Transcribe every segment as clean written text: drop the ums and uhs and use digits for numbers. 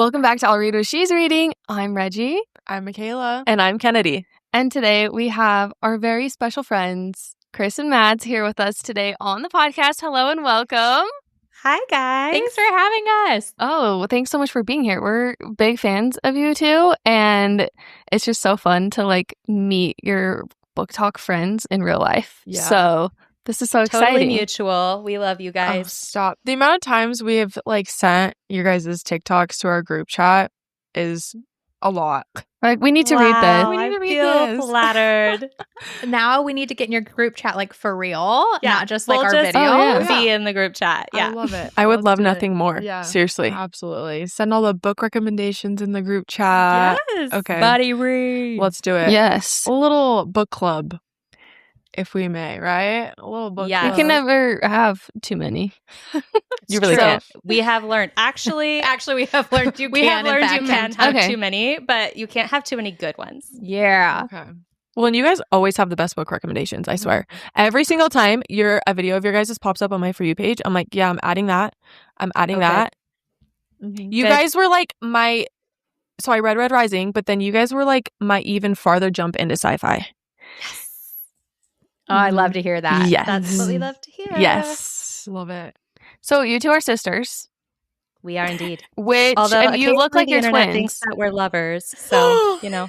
Welcome back to I'll Read What She's Reading. I'm Reggie. I'm Michaela. And I'm Kennedy. And today we have our very special friends, Kris and Mads, here with us today on the podcast. Hello and welcome. Hi, guys. Thanks for having us. Oh, well, thanks so much for being here. We're big fans of you two, and it's just so fun to like meet your book talk friends in real life. Yeah. So this is so Totally exciting. mutual. We love you Oh, guys. stop. The amount of times we have like sent your guys' TikToks to our group chat is a lot. Like, we need to read this. We need to I read feel this. flattered. Now we need to get in your group chat like for real, not just like we'll our just video. Oh, yeah. be in the group chat. I Yeah. love it. Uh, I would let's love do it. nothing more. Yeah. Seriously. Absolutely. Send all the book recommendations in the group chat. Yes. Okay. Buddy read. Let's do it. Yes. A little book club, if we may, right? A little book Yes. You club. can never have too many. You really So can't. we have learned. Actually, We have learned you we have can. learned in you fact. can have Okay. too many, but you can't have too many good ones. Yeah. Okay. Well, and you guys always have the best book recommendations, I swear. Every single time a video of your guys' pops up on my For You page, I'm like, yeah, I'm adding that. I'm adding Okay. that. Mm-hmm. You Good. guys were like so I read Red Rising, but then you guys were like my even farther jump into sci-fi. Oh, I love to hear that. Yes. That's what we love to hear. Yes. Love it. So you two are sisters, We are indeed. which Although and you look like the you're internet twins. thinks that we're lovers, so you know,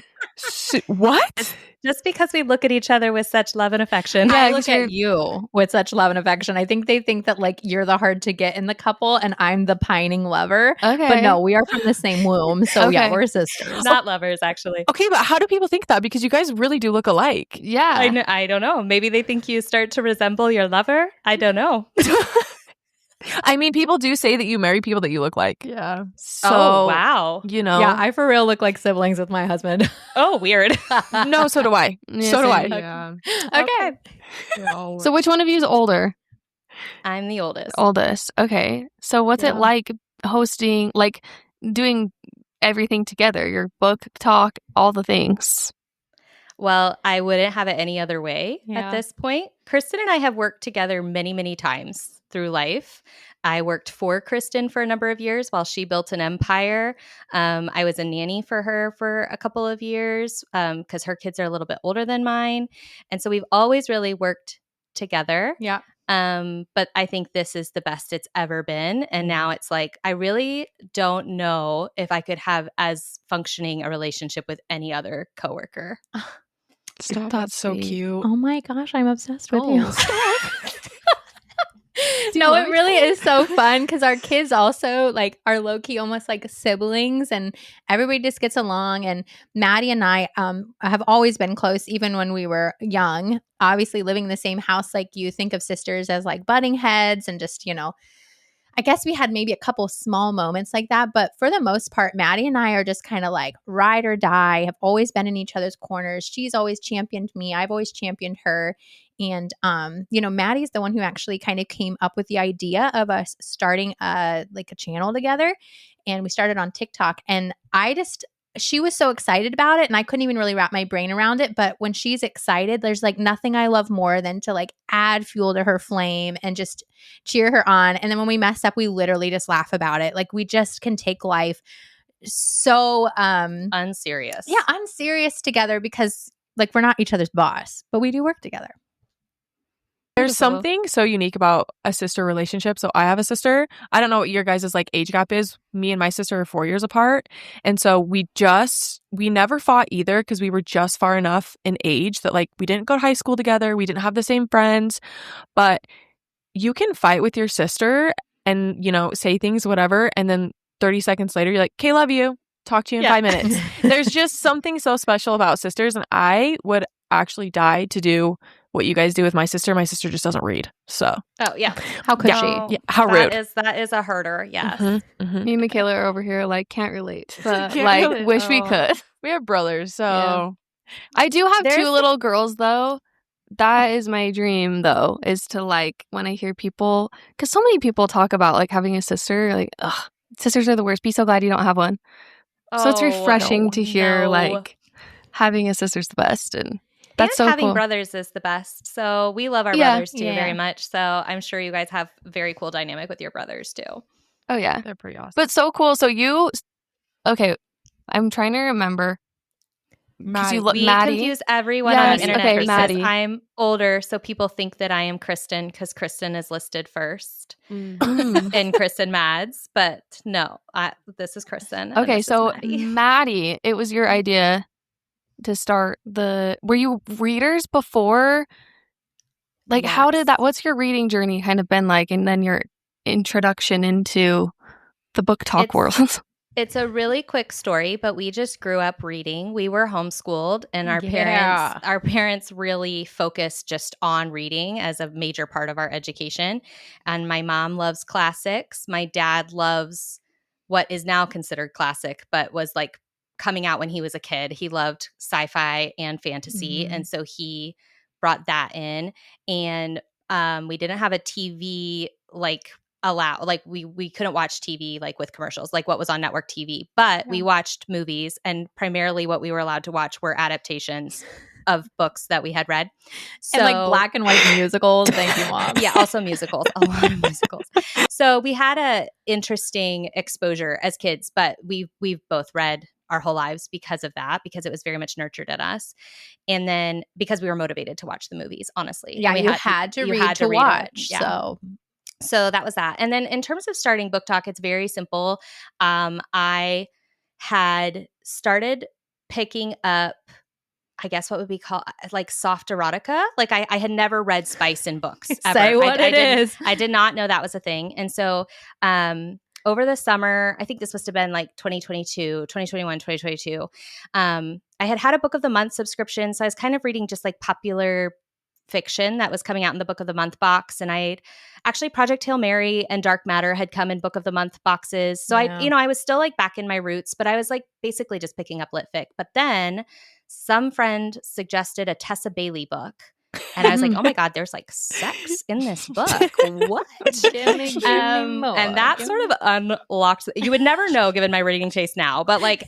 What? just because we look at each other with such love and affection. Yeah, I 'cause look at you with such love and affection. I think they think that like you're the hard to get in the couple and I'm the pining lover. Okay. But no, we are from the same womb. So yeah, Okay. we're sisters. Not lovers, actually. Okay, but how do people think that? Because you guys really do look alike. Yeah. I don't know. Maybe they think you start to resemble your lover. I don't know. I mean, people do say that you marry people that you look like. Yeah. So, Oh, wow. you know. Yeah, I for real look like siblings with my husband. Oh, weird. No, so do I. Yeah, so do I. same. Yeah. Okay. So which one of you is older? I'm the oldest. Oldest. Okay. So what's it Yeah. like hosting, like doing everything together? Your book talk, all the things. Well, I wouldn't have it any other way Yeah. at this point. Kristen and I have worked together many, many times through life. I worked for Kristen for a number of years while she built an empire. I was a nanny for her for a couple of years because her kids are a little bit older than mine. And so we've always really worked together. Yeah. But I think this is the best it's ever been. And now it's like, I really don't know if I could have as functioning a relationship with any other coworker. Stop. That's That's so sweet. cute. Oh my gosh, I'm obsessed with Oh, you. you No, love it me? really is so fun because our kids also like are low key almost like siblings, and everybody just gets along. And Maddie and I have always been close, even when we were young. Obviously, living in the same house, like you think of sisters as like butting heads, and just I guess we had maybe a couple small moments like that, but for the most part, Maddie and I are just kind of like ride or die, have always been in each other's corners. She's always championed me. I've always championed her. And, Maddie's the one who actually kind of came up with the idea of us starting a channel together. And we started on TikTok. And she was so excited about it, and I couldn't even really wrap my brain around it. But when she's excited, there's like nothing I love more than to like add fuel to her flame and just cheer her on. And then when we mess up, we literally just laugh about it. Like we just can take life so Unserious. yeah, unserious together because like we're not each other's boss, but we do work together. There's Beautiful. something so unique about a sister relationship. So I have a sister. I don't know what your guys' like age gap is. Me and my sister are 4 years apart. And so we never fought either because we were just far enough in age that like we didn't go to high school together. We didn't have the same friends. But you can fight with your sister and, say things, whatever. And then 30 seconds later, you're like, okay, love you. Talk to you in 5 minutes. There's just something so special about sisters. And I would actually die to do what you guys do with my sister. My sister just doesn't read. So Oh, yeah. How could Yeah. she? yeah, how rude. That is a herder. Yes. Mhm. Me and Michaela are over here like can't relate, but Can't like relate. wish we Oh. could. We have brothers, so Yeah. I do have There's two the- little girls though. That is my dream though, is to like when I hear people, because so many people talk about like having a sister, like, ugh, sisters are the worst. Be so glad you don't have one. So it's Oh, refreshing to hear no. like having a sister's the best, and that's and so having cool. brothers is the best. So we love our Yeah. brothers too Yeah. very much. So I'm sure you guys have very cool dynamic with your brothers too. Oh yeah, they're pretty awesome. but so cool. So you Okay, I'm trying to remember. Maddie. We Maddie. confuse everyone Yes, on the internet okay, because Maddie. I'm older, so people think that I am Kristen because Kristen is listed first in Kristen Mads. But no, this is Kristen. and Okay, this so is Maddie. Maddie, it was your idea to start were you readers before? Like, how did Yes. what's your reading journey kind of been like? And then your introduction into the book talk world? It's a really quick story, but we just grew up reading. We were homeschooled, and our parents really focused just on reading as a major part of our education. And my mom loves classics. My dad loves what is now considered classic, but was like coming out when he was a kid. He loved sci-fi and fantasy, and so he brought that in. And we didn't have a TV we couldn't watch TV like with commercials, like what was on network TV, but we watched movies, and primarily what we were allowed to watch were adaptations of books that we had read. So, and like black and white musicals. Thank you, Mom. Yeah, also musicals, a lot of musicals. So we had a interesting exposure as kids, but we've both read our whole lives because of that, because it was very much nurtured in us. And then because we were motivated to watch the movies, honestly. Yeah, you had to read to watch. Yeah. So that was that. And then in terms of starting Book Talk, it's very simple. I had started picking up, I guess what would be called like soft erotica. Like I had never read spice in books ever. Say what it is. I did not know that was a thing. And so over the summer, I think this must have been like 2021, 2022. I had a Book of the Month subscription. So I was kind of reading just like popular fiction that was coming out in the Book of the Month box. And I actually Project Hail Mary and Dark Matter had come in Book of the Month boxes. So I was still like back in my roots, but I was like basically just picking up lit fic. But then some friend suggested a Tessa Bailey book. And I was like, oh my God, there's like sex in this book. What? Give me more. And that sort of unlocked, you would never know given my reading taste now, but like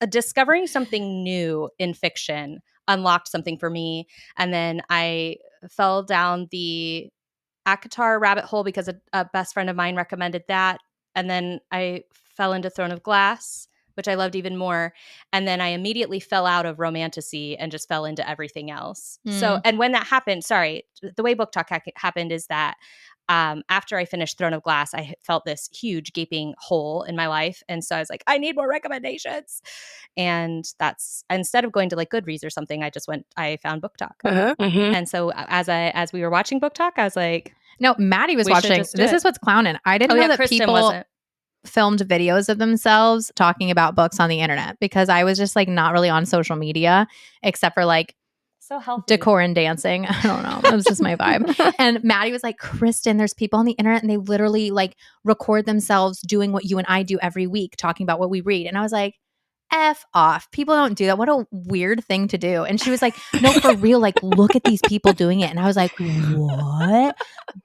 discovering something new in fiction unlocked something for me. And then I fell down the ACOTAR rabbit hole because a best friend of mine recommended that. And then I fell into Throne of Glass, which I loved even more. And then I immediately fell out of romantasy and just fell into everything else. So, and when that happened, the way Book Talk happened is that after I finished Throne of Glass, I felt this huge gaping hole in my life. And so I was like, I need more recommendations. And that's, instead of going to like Goodreads or something, I found Book Talk. And so as we were watching Book Talk, I was like, no, Maddie was watching. This is what's clowning. I didn't know that Kristen people wasn't. filmed videos of themselves talking about books on the internet, because I was just like not really on social media except for like so healthy decor and dancing. I don't know. It was just my vibe. And Maddie was like, Kristen, there's people on the internet and they literally like record themselves doing what you and I do every week, talking about what we read. And I was like, F off. People don't do that. What a weird thing to do. And she was like, no, for real. Like, look at these people doing it. And I was like, what?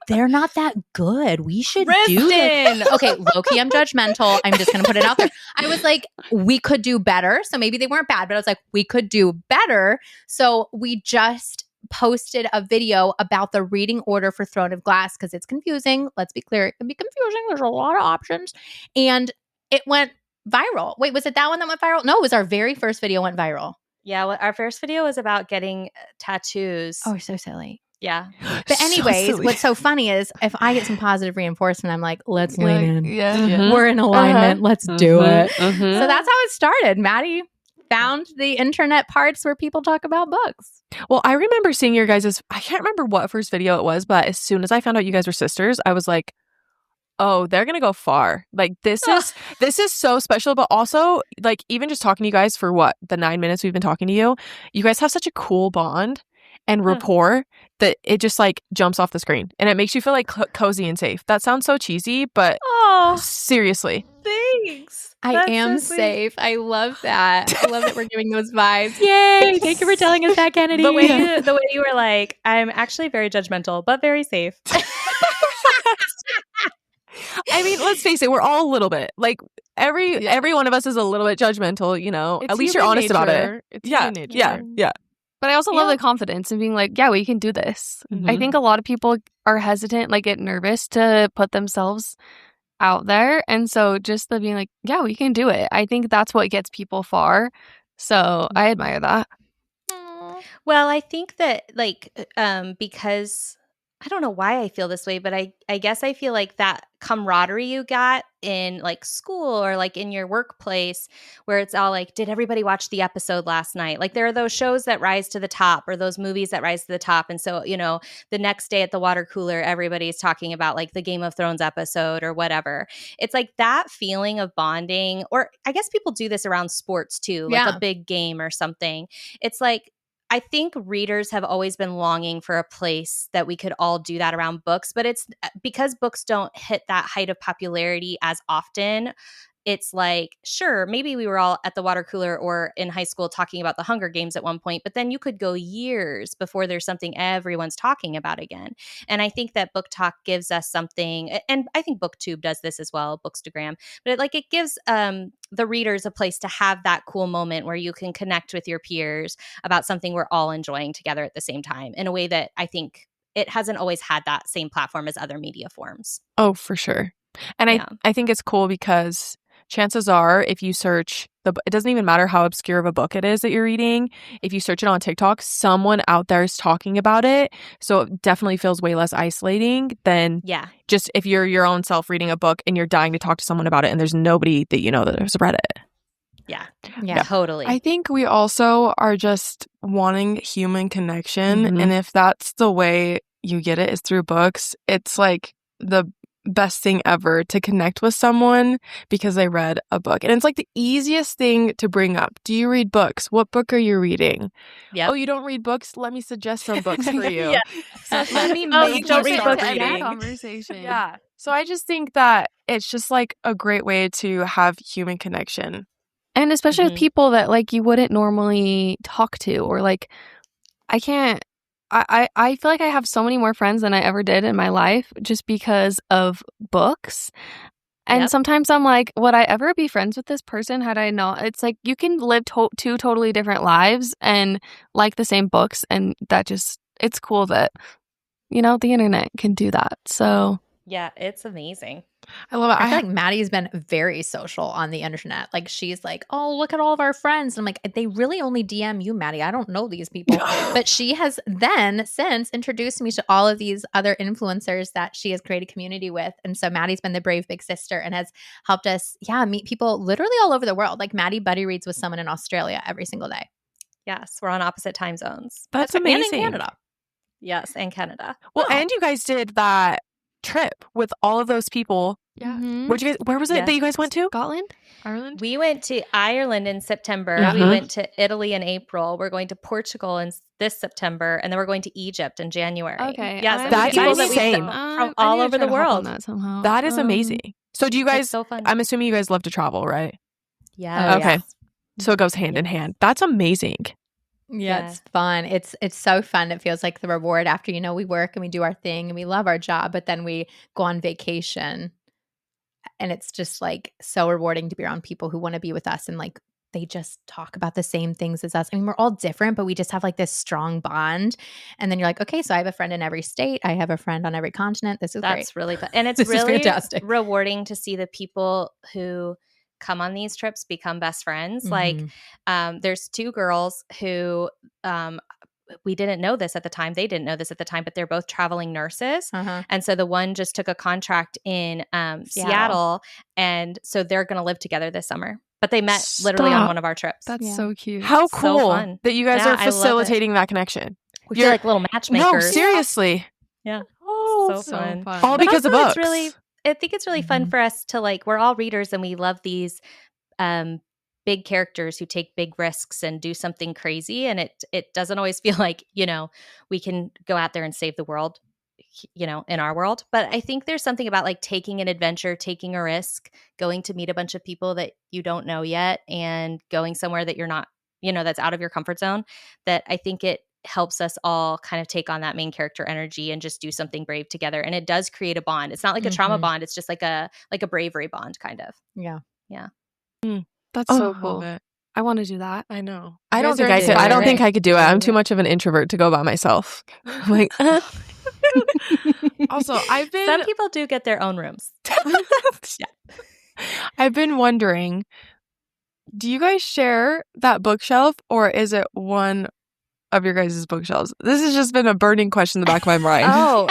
They're not that good. We should do this. Okay, low-key, I'm judgmental. I'm just going to put it out there. I was like, we could do better. So maybe they weren't bad, but I was like, we could do better. So we just posted a video about the reading order for Throne of Glass because it's confusing. Let's be clear. It can be confusing. There's a lot of options. And it went viral. Wait, was it that one that went viral? No, it was our very first video went viral. Yeah, our first video was about getting tattoos. Oh, we're so silly. Yeah. But anyways, what's so funny is if I get some positive reinforcement, I'm like, let's lean in. Yeah. We're in alignment. Let's do it. So that's how it started. Maddie found the internet parts where people talk about books. Well, I remember seeing your guys' I can't remember what first video it was, but as soon as I found out you guys were sisters, I was like, oh, they're gonna go far. Like this is so special. But also, like, even just talking to you guys for the 9 minutes we've been talking to you, you guys have such a cool bond and rapport that it just like jumps off the screen and it makes you feel like cozy and safe. That sounds so cheesy, but seriously, thanks. I am so safe. I love that. I love that we're giving those vibes. Yay! Thank you for telling us that, Kennedy. The way you were like, I'm actually very judgmental, but very safe. I mean, let's face it, we're all a little bit. Like every one of us is a little bit judgmental, you know. It's at least you're honest about it. It's yeah, human nature. Yeah. But I also love the confidence and being like, yeah, we can do this. I think a lot of people are hesitant, like get nervous to put themselves out there. And so just the being like, yeah, we can do it. I think that's what gets people far. So I admire that. Well, I think that because I don't know why I feel this way, but I guess I feel like that camaraderie you got in like school or like in your workplace where it's all like, did everybody watch the episode last night? Like there are those shows that rise to the top or those movies that rise to the top. And so, the next day at the water cooler, everybody's talking about like the Game of Thrones episode or whatever. It's like that feeling of bonding, or I guess people do this around sports too, like a big game or something. It's like, I think readers have always been longing for a place that we could all do that around books, but it's because books don't hit that height of popularity as often. It's like, sure, maybe we were all at the water cooler or in high school talking about the Hunger Games at one point, but then you could go years before there's something everyone's talking about again. And I think that Book Talk gives us something, and I think BookTube does this as well, Bookstagram, but it gives the readers a place to have that cool moment where you can connect with your peers about something we're all enjoying together at the same time in a way that I think it hasn't always had that same platform as other media forms. Oh, for sure. And I think it's cool because chances are if you search it doesn't even matter how obscure of a book it is that you're reading. If you search it on TikTok, someone out there is talking about it. So it definitely feels way less isolating than just if you're your own self reading a book and you're dying to talk to someone about it and there's nobody that you know that has read it. Yeah, totally. I think we also are just wanting human connection. Mm-hmm. And if that's the way you get it is through books, it's like the best thing ever to connect with someone because they read a book. And it's like the easiest thing to bring up. Do you read books? What book are you reading? Yep. Oh, you don't read books? Let me suggest some books for you. Yeah. So let me make don't read books reading. Conversation. Yeah. So I just think that it's just like a great way to have human connection. And especially with people that like you wouldn't normally talk to, or like I feel like I have so many more friends than I ever did in my life just because of books. And sometimes I'm like, would I ever be friends with this person had I not? It's like you can live two totally different lives and like the same books. And that just, it's cool that, the internet can do that. So. Yeah, it's amazing. I love it. I feel like Maddie's been very social on the internet. Like she's like, oh, look at all of our friends. And I'm like, they really only DM you, Maddie. I don't know these people. But she has then since introduced me to all of these other influencers that she has created community with. And so Maddie's been the brave big sister and has helped us, meet people literally all over the world. Like Maddie buddy reads with someone in Australia every single day. Yes, we're on opposite time zones. That's amazing. And in Canada. Yes, and Canada. Well, and you guys did that trip with all of those people. Yeah. Mm-hmm. Where was it that you guys went to? Scotland? Ireland? We went to Ireland in September. Mm-hmm. We went to Italy in April. We're going to Portugal in this September, and then we're going to Egypt in January. Okay. Yes, that's insane. From all over the world. That is amazing. So do you guys, so fun. I'm assuming you guys love to travel, right? Yeah. Okay. So it goes hand in hand. That's amazing. Yeah, it's fun. It's so fun. It feels like the reward after, we work and we do our thing and we love our job, but then we go on vacation and it's just like so rewarding to be around people who want to be with us and like they just talk about the same things as us. I mean, we're all different, but we just have like this strong bond. And then you're like, okay, so I have a friend in every state. I have a friend on every continent. That's great. Really fun. And it's really rewarding to see the people who come on these trips become best friends. Mm-hmm. Like there's two girls who we didn't know this at the time. They didn't know this at the time, but they're both traveling nurses. And so the one just took a contract in Seattle. And so they're going to live together this summer. But they met literally on one of our trips. That's so cute. How cool so fun. That you guys are facilitating that connection. You're like little matchmakers. No, seriously. Yeah. Oh, so fun. All because of books. I think it's really fun for us to like, we're all readers and we love these big characters who take big risks and do something crazy. And it doesn't always feel like, we can go out there and save the world, in our world. But I think there's something about like taking an adventure, taking a risk, going to meet a bunch of people that you don't know yet and going somewhere that you're not, that's out of your comfort zone, that I think it helps us all kind of take on that main character energy and just do something brave together. And it does create a bond. It's not like a trauma bond. It's just like a bravery bond kind of. Yeah. Yeah. That's so cool. I want to do that. I know. I don't think I could. I don't think I could do it. I'm too much of an introvert to go by myself. I'm like, Also, I've been Some people do get their own rooms. I've been wondering, do you guys share that bookshelf or is it one of your guys' bookshelves? This has just been a burning question in the back of my mind. Oh,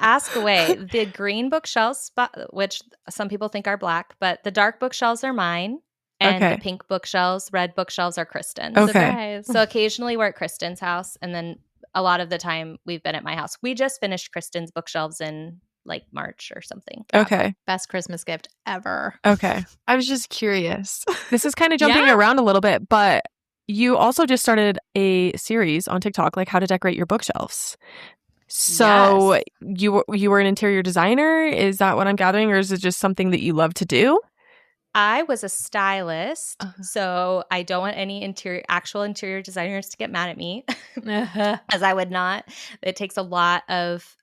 ask away. The green bookshelves, which some people think are black, but the dark bookshelves are mine. And Okay. the pink bookshelves, red bookshelves are Kristen's. Okay. Surprise. So occasionally we're at Kristen's house, and then a lot of the time we've been at my house. We just finished Kristen's bookshelves in like March or something. Okay. Best Christmas gift ever. Okay. I was just curious. This is kind of jumping around a little bit, but you also just started a series on TikTok, like how to decorate your bookshelves. So you were an interior designer? Is that what I'm gathering? Or is it just something that you love to do? I was a stylist, so I don't want any actual interior designers to get mad at me, as I would not. It takes a lot of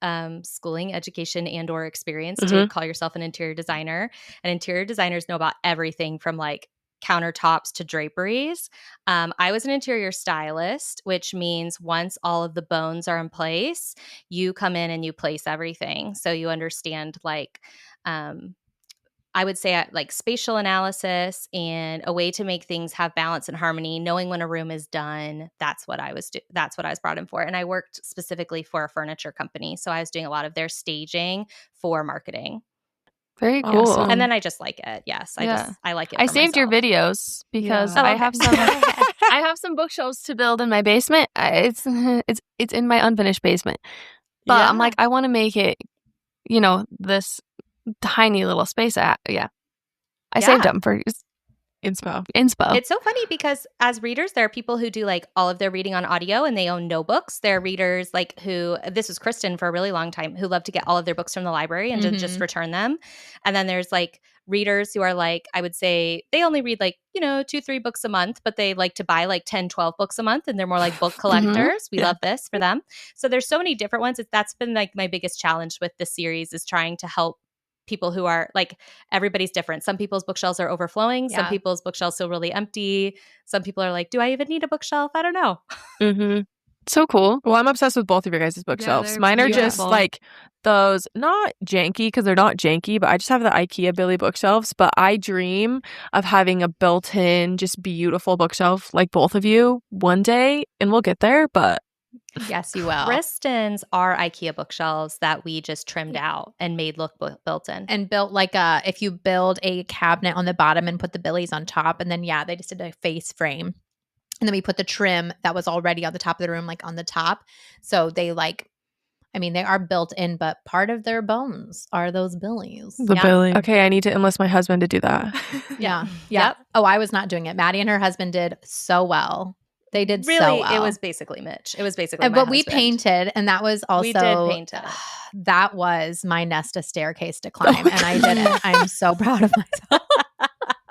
schooling, education, and/or experience to call yourself an interior designer. And interior designers know about everything from like countertops to draperies. I was an interior stylist, which means once all of the bones are in place, you come in and you place everything. So you understand like I would say like spatial analysis and a way to make things have balance and harmony, knowing when a room is done. That's what I was that's what I was brought in for. And I worked specifically for a furniture company. So I was doing a lot of their staging for marketing. Very cool. Awesome. And then I just like it. Yes. I like it. I for saved your myself. videos because Yeah. I have some I have some bookshelves to build in my basement. It's in my unfinished basement. But I'm like, I want to make it, this tiny little space. I saved them for Inspo. It's so funny because as readers, there are people who do like all of their reading on audio and they own no books. There are readers like this was Kristen for a really long time, who love to get all of their books from the library and to just return them. And then there's like readers who are like, I would say they only read like, 2-3 books a month, but they like to buy like 10-12 books a month and they're more like book collectors. We love this for them. So there's so many different ones. That's been like my biggest challenge with this series, is trying to help people who are like, everybody's different. Some people's bookshelves are overflowing. Some people's bookshelves feel really empty. Some people are like, do I even need a bookshelf? I don't know. Mm-hmm. So cool. Well, I'm obsessed with both of your guys' bookshelves. Mine are just beautiful. like those, not janky because they're not janky, but I just have the IKEA Billy bookshelves. But I dream of having a built-in, just beautiful bookshelf like both of you one day, and we'll get there. But Yes, you will. Kristen's are IKEA bookshelves that we just trimmed out and made look built in. And built like if you build a cabinet on the bottom and put the billies on top, and then they just did a face frame. And then we put the trim that was already on the top of the room, like on the top. So they they are built in, but part of their bones are those billies. Billy. okay, I need to enlist my husband to do that. Yeah. Yep. Oh, I was not doing it. Maddie and her husband did so well. They did Really, so well. It was basically Mitch. It was basically my But we husband. painted, and that was also We did paint it. That was my Nesta staircase to climb, and I did it. I'm so proud of myself.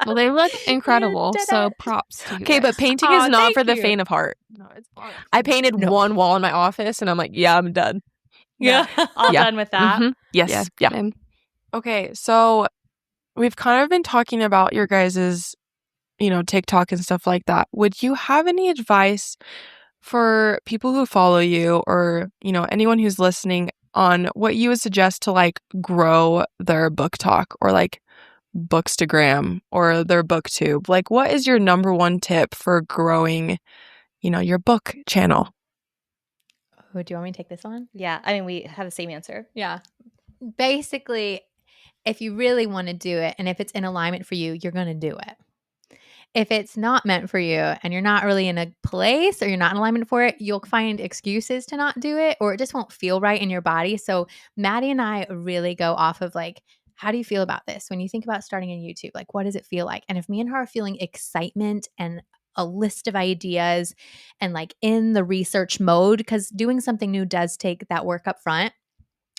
Well, they look incredible. did So it. props to you Okay, guys. but painting is not for the you. faint of heart. No, it's fun. I painted one wall in my office, and I'm like, yeah, I'm done. All Yeah. done with that. Mhm. Yes. Yeah. same. Okay, so we've kind of been talking about your guys's, TikTok and stuff like that. Would you have any advice for people who follow you or, anyone who's listening on what you would suggest to like grow their book talk or like Bookstagram or their booktube? Like, what is your number one tip for growing, your book channel? Oh, do you want me to take this one? Yeah. I mean, we have the same answer. Yeah. Basically, if you really want to do it and if it's in alignment for you, you're going to do it. If it's not meant for you and you're not really in a place or you're not in alignment for it, you'll find excuses to not do it, or it just won't feel right in your body. So Maddie and I really go off of like, how do you feel about this? When you think about starting a YouTube, like, what does it feel like? And if me and her are feeling excitement and a list of ideas and like in the research mode, because doing something new does take that work up front,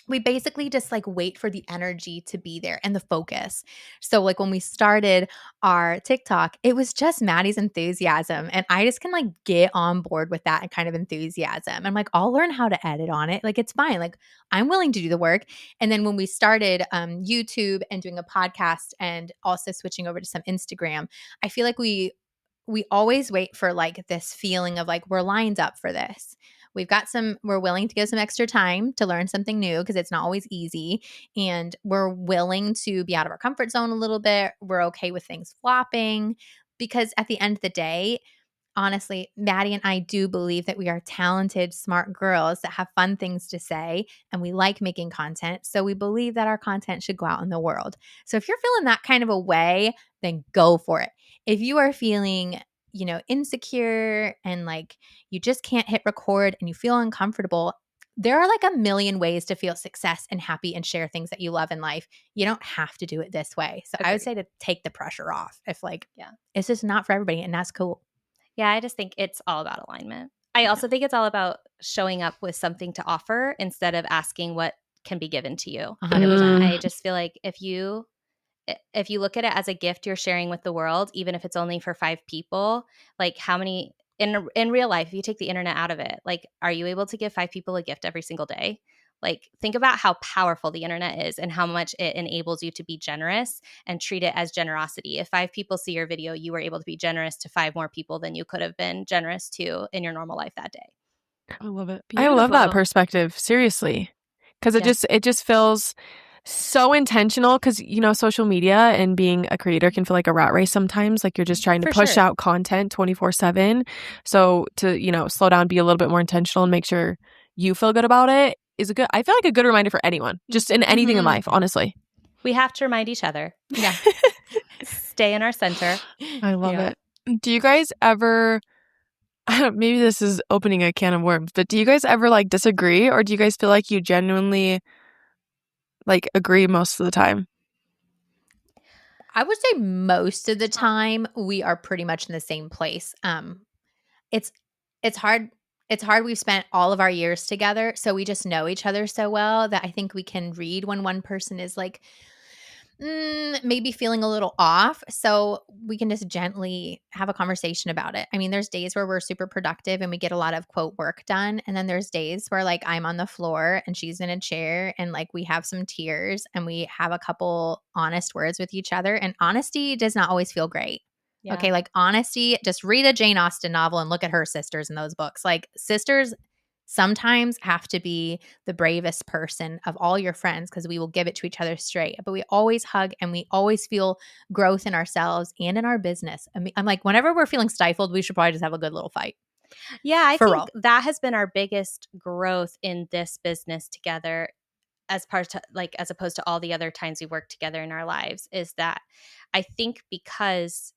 we basically just like wait for the energy to be there and the focus. So like when we started our TikTok, it was just Maddie's enthusiasm. And I just can like get on board with that kind of enthusiasm. I'm like, I'll learn how to edit on it. Like, it's fine. Like, I'm willing to do the work. And then when we started YouTube and doing a podcast and also switching over to some Instagram, I feel like we always wait for like this feeling of like, we're lined up for this. we're willing to give some extra time to learn something new because it's not always easy. And we're willing to be out of our comfort zone a little bit. We're okay with things flopping because at the end of the day, honestly, Maddie and I do believe that we are talented, smart girls that have fun things to say and we like making content. So we believe that our content should go out in the world. So if you're feeling that kind of a way, then go for it. If you are feeling, insecure and like you just can't hit record and you feel uncomfortable, there are like a million ways to feel success and happy and share things that you love in life. You don't have to do it this way. So I would say to take the pressure off if it's just not for everybody, and that's cool. Yeah, I just think it's all about alignment. I also think it's all about showing up with something to offer instead of asking what can be given to you. 100%. I just feel like if you look at it as a gift you're sharing with the world, even if it's only for 5 people, like how many in real life, if you take the internet out of it, like are you able to give 5 people a gift every single day? Like think about how powerful the internet is and how much it enables you to be generous and treat it as generosity. If 5 people see your video, you were able to be generous to 5 more people than you could have been generous to in your normal life that day. I love it. I love that perspective. Seriously. Because it just feels so intentional because, social media and being a creator can feel like a rat race sometimes. Like you're just trying to push out content 24/7. So to, slow down, be a little bit more intentional and make sure you feel good about it I feel like a good reminder for anyone, just in anything in life, honestly. We have to remind each other. Yeah. Stay in our center. I love it. Do you guys ever, maybe this is opening a can of worms, but do you guys ever disagree, or do you guys feel like you genuinely agree most of the time? I would say most of the time we are pretty much in the same place. It's hard. It's hard. We've spent all of our years together, so we just know each other so well that I think we can read when one person is maybe feeling a little off. So we can just gently have a conversation about it. I mean, there's days where we're super productive and we get a lot of quote work done. And then there's days where I'm on the floor and she's in a chair and we have some tears and we have a couple honest words with each other. And honesty does not always feel great. Yeah. Okay. Honesty, just read a Jane Austen novel and look at her sisters in those books. Sisters sometimes have to be the bravest person of all your friends because we will give it to each other straight. But we always hug and we always feel growth in ourselves and in our business. I mean, I'm whenever we're feeling stifled, we should probably just have a good little fight. Yeah, I think that has been our biggest growth in this business together as opposed to all the other times we worked together in our lives, is that I think because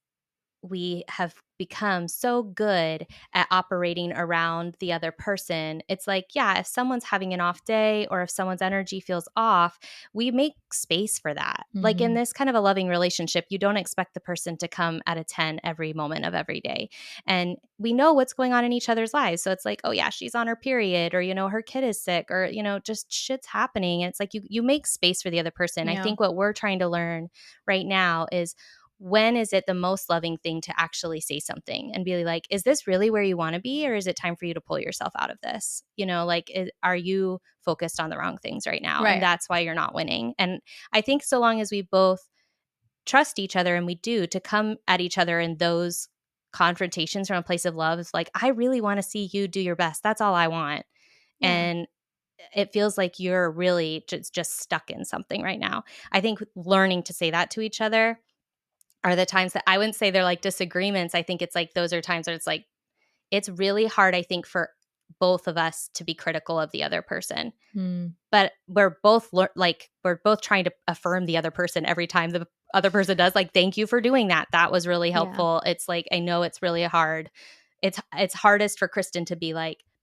we have become so good at operating around the other person. It's if someone's having an off day or if someone's energy feels off, we make space for that. Mm-hmm. In this kind of a loving relationship, you don't expect the person to come at a 10 every moment of every day. And we know what's going on in each other's lives. So it's oh yeah, she's on her period, or, her kid is sick, or, just shit's happening. And it's you make space for the other person. Yeah. I think what we're trying to learn right now is, when is it the most loving thing to actually say something and be is this really where you want to be, or is it time for you to pull yourself out of this? Are you focused on the wrong things right now? Right. And that's why you're not winning. And I think so long as we both trust each other, and we do, to come at each other in those confrontations from a place of love, it's I really want to see you do your best. That's all I want. Yeah. And it feels like you're really just stuck in something right now. I think learning to say that to each other are the times that I wouldn't say they're disagreements. I think it's those are times where it's it's really hard, I think, for both of us to be critical of the other person. But we're both we're both trying to affirm the other person every time the other person does. Thank you for doing that. That was really helpful. Yeah. It's I know it's really hard. It's hardest for Kristen to be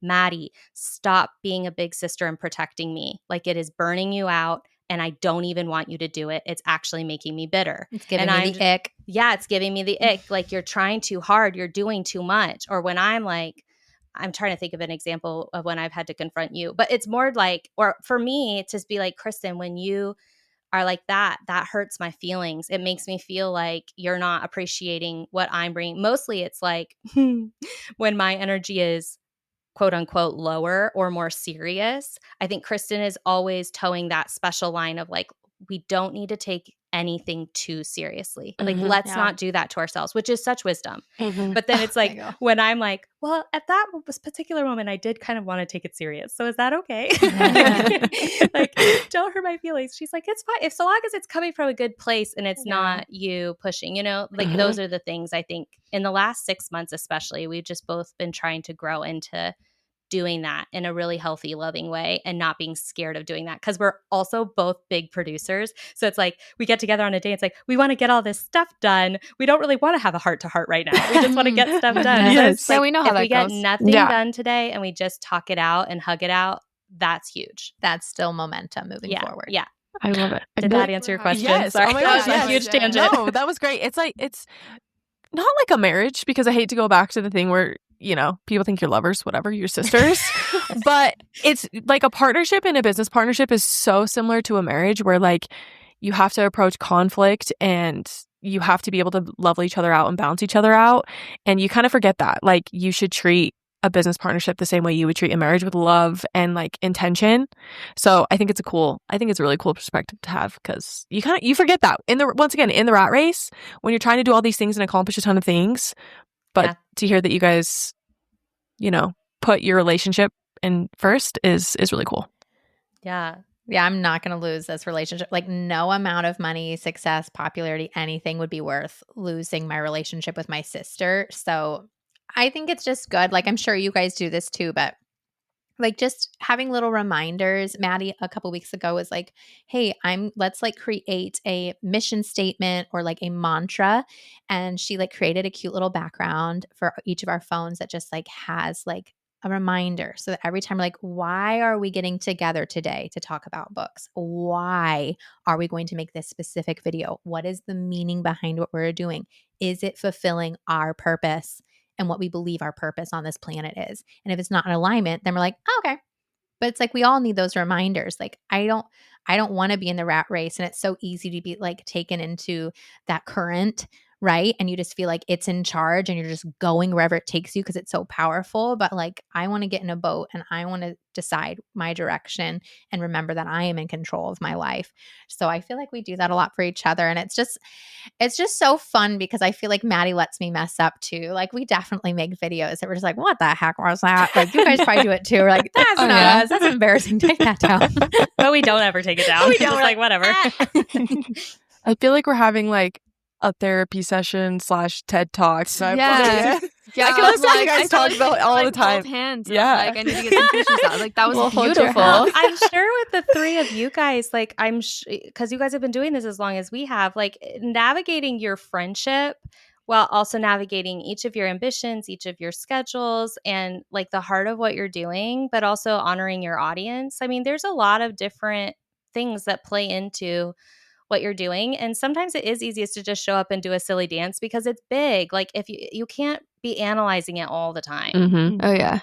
Maddie, stop being a big sister and protecting me. It is burning you out. And I don't even want you to do it. It's actually making me bitter. It's giving me the ick. Yeah, it's giving me the ick. You're trying too hard. You're doing too much. Or when I'm I'm trying to think of an example of when I've had to confront you. But it's more or for me to be Kristen, when you are that hurts my feelings. It makes me feel you're not appreciating what I'm bringing. Mostly it's when my energy is quote unquote lower or more serious, I think Kristen is always towing that special line of we don't need to take anything too seriously. Like, Mhm. let's Yeah. not do that to ourselves, which is such wisdom. Mhm. But then it's There like, you go. when I'm like, well, at that particular moment, I did kind of want to take it serious. So is that okay? Like, don't hurt my feelings. She's like, it's fine. If so long as it's coming from a good place and it's Yeah. not you pushing, you know, like Mhm. those are the things I think in the last 6 months, especially, we've just both been trying to grow into doing that in a really healthy, loving way and not being scared of doing that. Because we're also both big producers. So it's like we get together on a day. It's like, we want to get all this stuff done. We don't really want to have a heart to heart right now. We just want to get stuff done. Yes. So it's Yeah, like, we know how if that we get goes. nothing Yeah. done today and we just talk it out and hug it out, that's huge. That's still momentum moving forward. Yeah. I love it. Did that answer your question? Yes. Sorry. Oh my That was gosh, a yes. huge tangent. No, that was great. It's like, it's not like a marriage, because I hate to go back to the thing where, you know, people think you're lovers, whatever, you're sisters. But it's like a partnership, and a business partnership is so similar to a marriage, where like you have to approach conflict and you have to be able to level each other out and balance each other out. And you kind of forget that. Like, you should treat a business partnership the same way you would treat a marriage, with love and like intention. So I think it's a really cool perspective to have, because you forget that once again in the rat race, when you're trying to do all these things and accomplish a ton of things. But Yeah. to hear that you guys, you know, put your relationship in first is really cool. Yeah. Yeah, I'm not going to lose this relationship. Like, no amount of money, success, popularity, anything would be worth losing my relationship with my sister. So I think it's just good. Like, I'm sure you guys do this too, but like just having little reminders. Maddie a couple weeks ago was like, hey, let's like create a mission statement or like a mantra. And she like created a cute little background for each of our phones that just like has like a reminder, so that every time we're like, why are we getting together today to talk about books? Why are we going to make this specific video? What is the meaning behind what we're doing? Is it fulfilling our purpose and what we believe our purpose on this planet is? And if it's not in alignment, then we're like, oh, okay. But it's like we all need those reminders. Like, I don't want to be in the rat race, and it's so easy to be like taken into that current, right? And you just feel like it's in charge and you're just going wherever it takes you because it's so powerful. But like, I want to get in a boat and I want to decide my direction and remember that I am in control of my life. So I feel like we do that a lot for each other, and it's just so fun because I feel like Maddie lets me mess up too. Like, we definitely make videos that we're just like, what the heck was that? Like, you guys probably do it too. We're like, that's not us. That's embarrassing. Take that down. But we don't ever take it down. We We're don't. just We're like, whatever. I feel like we're having like a therapy session / TED Talk. So Yeah. Yeah, I can listen to you guys I feel talk like about we, all like, the time. Both hands. Yeah. Like, I need to get some tissues out. Like, that was We'll hold your beautiful. hand. I'm sure with the three of you guys, like, because you guys have been doing this as long as we have, like, navigating your friendship while also navigating each of your ambitions, each of your schedules, and like the heart of what you're doing, but also honoring your audience. I mean, there's a lot of different things that play into what you're doing. And sometimes it is easiest to just show up and do a silly dance because it's big. Like, if you can't be analyzing it all the time. Mm-hmm. Oh, yeah.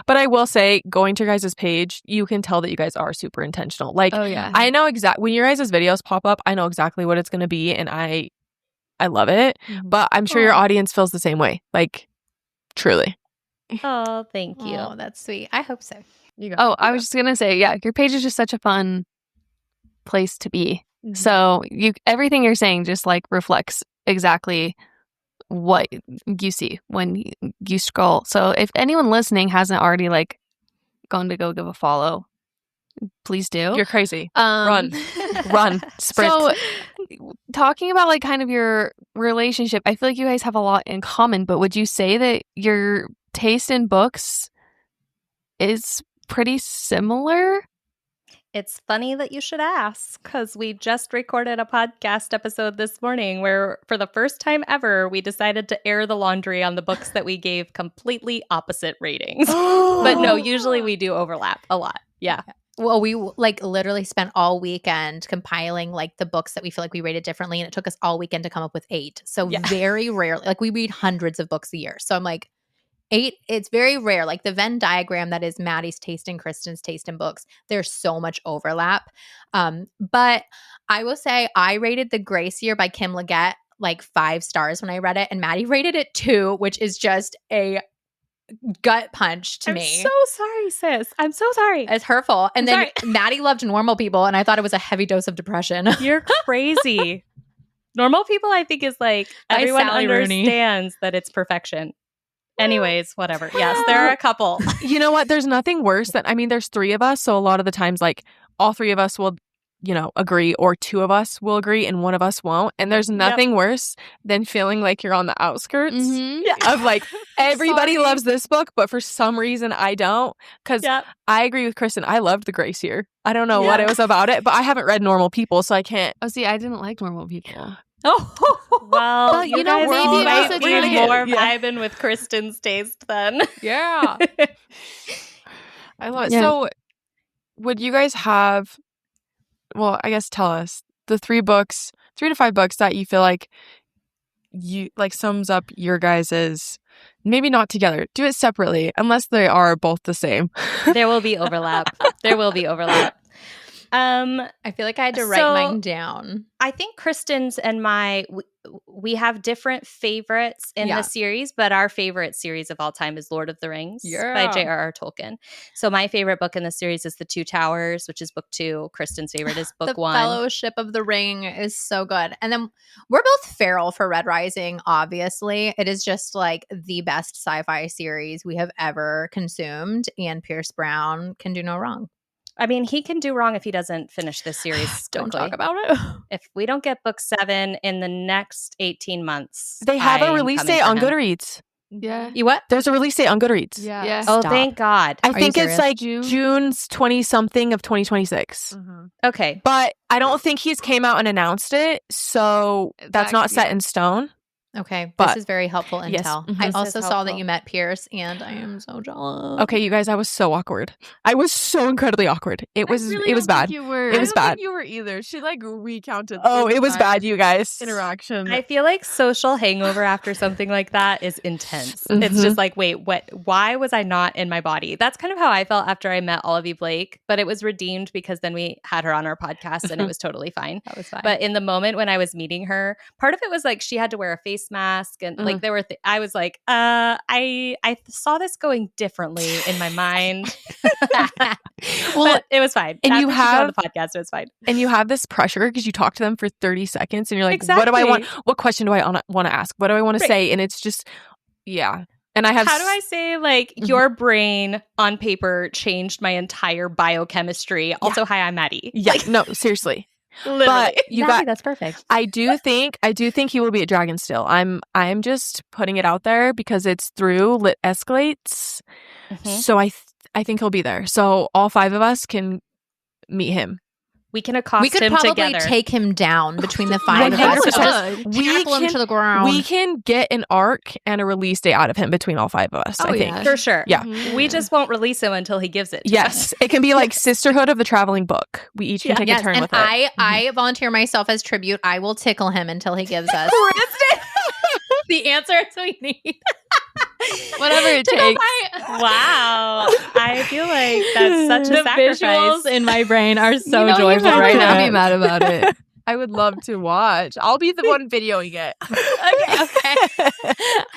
But I will say, going to your guys' page, you can tell that you guys are super intentional. Like, Oh, yeah. I know exactly when your guys' videos pop up, I know exactly what it's going to be, and I love it. But I'm sure your audience feels the same way. Like, truly. Oh, thank you. Oh, that's sweet. I hope so. You go. Oh, I was just going to say, yeah, your page is just such a fun place to be. So everything you're saying just like reflects exactly what you see when you scroll. So if anyone listening hasn't already like gone to go give a follow, please do. You're crazy. Run, sprint. So talking about like kind of your relationship, I feel like you guys have a lot in common, but would you say that your taste in books is pretty similar? It's funny that you should ask, because we just recorded a podcast episode this morning where, for the first time ever, we decided to air the laundry on the books that we gave completely opposite ratings. But no, usually we do overlap a lot. Yeah. Well, we like literally spent all weekend compiling like the books that we feel like we rated differently, and it took us all weekend to come up with 8. So very rarely, like, we read hundreds of books a year. So I'm like, 8, it's very rare. Like, the Venn diagram that is Maddie's taste and Kristen's taste in books, there's so much overlap. But I will say I rated The Grace Year by Kim Leggett like 5 stars when I read it, and Maddie rated it 2, which is just a gut punch to me. I'm so sorry, sis. I'm so sorry. It's hurtful. And I'm then Maddie loved Normal People, and I thought it was a heavy dose of depression. You're crazy. Normal People, I think, is like By everyone Sally Rooney. understands that it's perfection. Anyways, whatever. Yes, there are a couple. You know what? There's nothing worse than, I mean, there's 3 of us. So a lot of the times, like, all 3 of us will, agree, or 2 of us will agree and 1 of us won't. And there's nothing worse than feeling like you're on the outskirts of like, everybody loves this book, but for some reason I don't. Because I agree with Kristen. I loved The Grace Year. I don't know what it was about it, but I haven't read Normal People, so I can't. Oh, see, I didn't like Normal People. Well, you you know, guys maybe it was might a be giant- more vibing with Kristen's taste then. Yeah. I love it. Yeah. So would you guys have, well, I guess tell us the 3 to 5 books that you feel like you like sums up your guys's, maybe not together, do it separately unless they are both the same. There will be overlap. I feel like I had to write So- mine down. I think Kristen's and we have different favorites in the series, but our favorite series of all time is Lord of the Rings by J.R.R. Tolkien. So my favorite book in the series is The Two Towers, which is book 2. Kristen's favorite is book 1. The Fellowship of the Ring is so good. And then we're both feral for Red Rising, obviously. It is just like the best sci-fi series we have ever consumed. And Pierce Brown can do no wrong. I mean, he can do wrong if he doesn't finish this series. Don't quickly. talk about it. If we don't get book 7 in the next 18 months, They have a I'm release coming date for on him. Goodreads. Yeah. You what? There's a release date on Goodreads. Yeah. Yes. Oh, Stop. thank God. I you think it's serious? like June? June's 20-something of 2026. Okay. But I don't think he's came out and announced it, so that's not set in stone. Okay. But- this is very helpful Yes. intel. Mhm. I This also is saw that helpful. you met Pierce, and I am so jealous. Okay, you guys, I was so awkward. I was so incredibly awkward. It was bad. You were. It was bad. You were either. She like recounted. Oh, the it was entire bad, you guys. Interaction. I feel like social hangover after something like that is intense. It's Mhm. just like, wait, what? Why was I not in my body? That's kind of how I felt after I met Olivia Blake, but it was redeemed because then we had her on our podcast and it was totally fine. That was fine. But in the moment when I was meeting her, part of it was like she had to wear a face mask and like there were I was like, I saw this going differently in my mind. But it was fine. and After you she got on have- the podcast, it was fine. And you have this pressure because you talk to them for 30 seconds and you're like, what do I want? Exactly. What question do I want to ask? What do I want to Right. say? And it's just, yeah. And I have. How do I say like your brain on paper changed my entire biochemistry? Also, hi, I'm Maddie. Yeah, no, seriously. Literally. But you Maddie, got. that's perfect. I do think he will be at Dragonsteel. I'm just putting it out there because it's through Lit Escalates. Mhm. So I think he'll be there. So all 5 of us can meet him. We can accost We could him probably together. take him down between the 5 of us. 100%. Just We tackle him can- to the ground. We can get an arc and a release date out of him between all 5 of us. Oh, I think. yeah. For sure. Yeah. We just won't release him until he gives it to Yes, us. it can be like Sisterhood of the Traveling Book. We each can take a turn and with it. I volunteer myself as tribute. I will tickle him until he gives us the answers we need. Whatever it takes. Wow. I feel like that's such a sacrifice. visuals in my brain are so You joyful don't right have to now. be mad about it. I would love to watch. I'll be the one videoing it. Okay.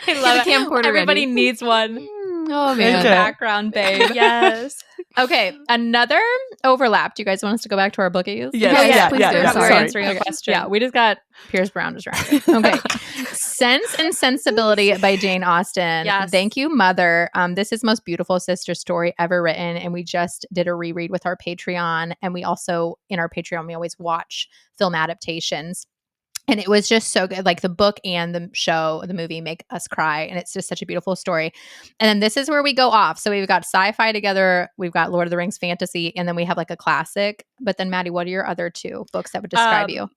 I love the it. camcorder Everybody ready. needs one. Oh In man. the background, babe. Yes. Okay, another overlap. Do you guys want us to go back to our bookies? Yes, please do. We were Sorry. answering a question. Yeah, we just got Pierce Brown distracted. Okay. Sense and Sensibility by Jane Austen. Yes. Thank you, Mother. This is the most beautiful sister story ever written. And we just did a reread with our Patreon. And we also, in our Patreon, we always watch film adaptations. And it was just so good. Like the book and the show, the movie make us cry. And it's just such a beautiful story. And then this is where we go off. So we've got sci-fi together. We've got Lord of the Rings fantasy. And then we have like a classic. But then Maddie, what are your other 2 books that would describe you?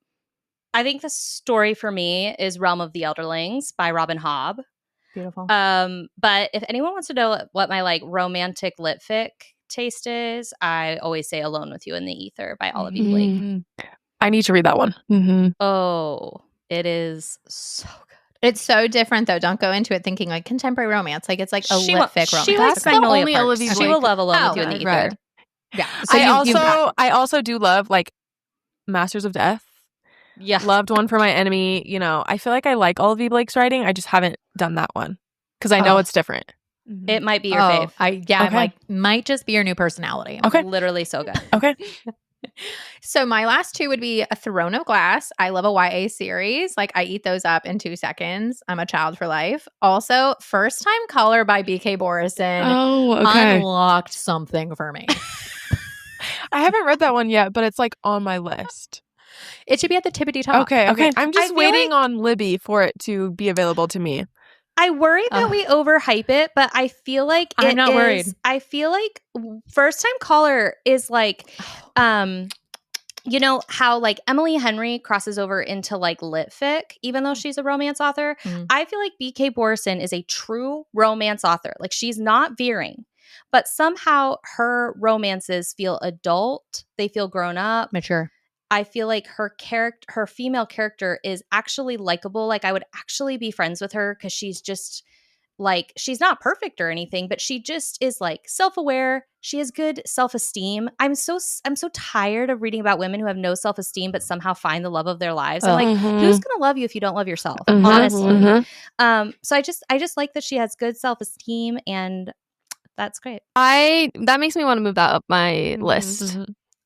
I think the story for me is Realm of the Elderlings by Robin Hobb. Beautiful. But if anyone wants to know what my like romantic lit fic taste is, I always say Alone with You in the Ether by Olivia Blake. Mhm. I need to read that one. Mm-hmm. Oh, it is so good. It's so different though. Don't go into it thinking like contemporary romance. Like it's like a lit fic romance. She likes That's the Magnolia only Parks. Olivia She Blake- will love Alone with You in the Ether. right. Yeah. So I also do love like Masters of Death. Yeah. Loved One for My Enemy. You know, I feel like I like Olivia Blake's writing. I just haven't done that one because I know Oh. it's different. It might be your fave. I'm Okay. like might just be your new personality. Okay. Literally so good. Okay. So my last two would be A Throne of Glass. I love a YA series. Like, I eat those up in 2 seconds. I'm a child for life. Also, First Time Caller by BK Borison Oh, okay. unlocked something for me. I haven't read that one yet, but it's like on my list. It should be at the tippity top. Okay. I'm I just feel waiting like- on Libby for it to be available to me. I worry that Ugh. we overhype it, but I feel like I'm not worried. I feel like First Time Caller is like, you know how like Emily Henry crosses over into like lit fic, even though she's a romance author. Mm. I feel like BK Borison is a true romance author. Like, she's not veering, but somehow her romances feel adult. They feel grown up. Mature. I feel like her female character is actually likable. Like, I would actually be friends with her because she's just like, she's not perfect or anything, but she just is like self-aware. She has good self-esteem. I'm so tired of reading about women who have no self-esteem but somehow find the love of their lives. I'm like, who's gonna love you if you don't love yourself? Honestly. So I just like that she has good self-esteem, and that's great. That makes me want to move that up my Mhm, list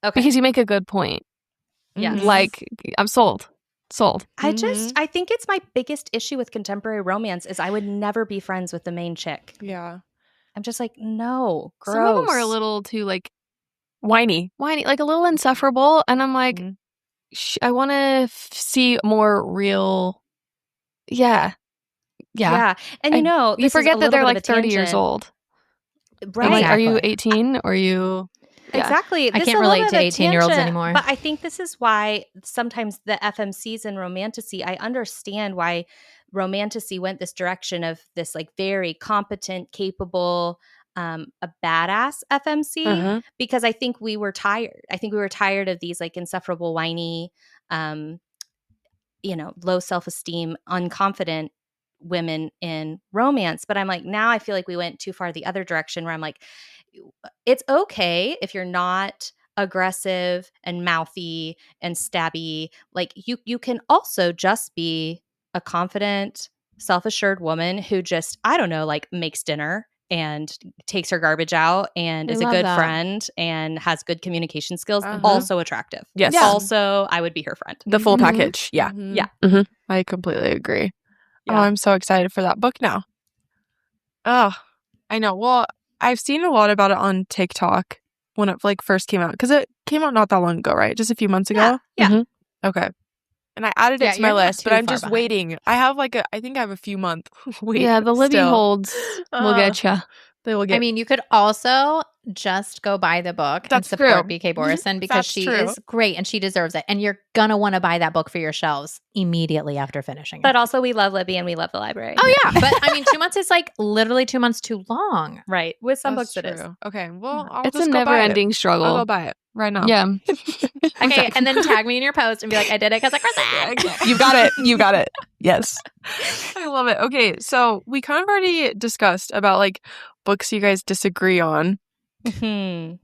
Okay. because you make a good point. Yes. Like, I'm sold. I think it's my biggest issue with contemporary romance is I would never be friends with the main chick. Yeah. I'm just like, no, gross. Some of them are a little too like Whiny. like a little insufferable, and I'm like, Mhm. I want to see more real. Yeah. And you know, you this is a forget that little they're bit of like a 30 years tangent. old. Right. I'm like, are you Exactly. 18 or are you? Yeah. Exactly. I This can't is a relate little to bit of a 18-year-olds tangent, anymore. But I think this is why sometimes the FMCs and Romantasy, I understand why Romantasy went this direction of this like very competent, capable, a badass FMC, because I think we were tired. I think we were tired of these like insufferable, whiny, low self-esteem, unconfident women in romance. But I'm like, now I feel like we went too far the other direction where I'm like, it's okay if you're not aggressive and mouthy and stabby. Like, you can also just be a confident, self-assured woman who just, I don't know, like makes dinner and takes her garbage out and I is a love good that. friend and has good communication skills. Uh-huh. Also attractive. Yes. Yeah. Also, I would be her friend. The full Mhm. package. Yeah. Yeah. I completely agree. Yeah. Oh, I'm so excited for that book now. Oh, I know. Well, I've seen a lot about it on TikTok when it like first came out, because it came out not that long ago, right? Just a few months ago. Yeah. Okay. And I added it Yeah, to my you're not list, but too I'm far just behind. waiting. I have I think I have a few month wait. Yeah, the Libby still. holds will get you. They will get. I mean, you could also just go buy the book and That's support true. BK Borison because That's she true. is great and she deserves it. And you're going to want to buy that book for your shelves immediately after finishing But it. also, we love Libby and we love the library. Oh, yeah. But I mean, 2 months is like literally 2 months too long. Right. With some That's books, it is. true. Okay. Well, I'll It's just a go buy it. never-ending I'll struggle. go buy it right now. Yeah. Okay. And then tag me in your post and be like, I did it because I crossed You got it. You got it. Yes. I love it. Okay, so we kind of already discussed about like books you guys disagree on. Mhm.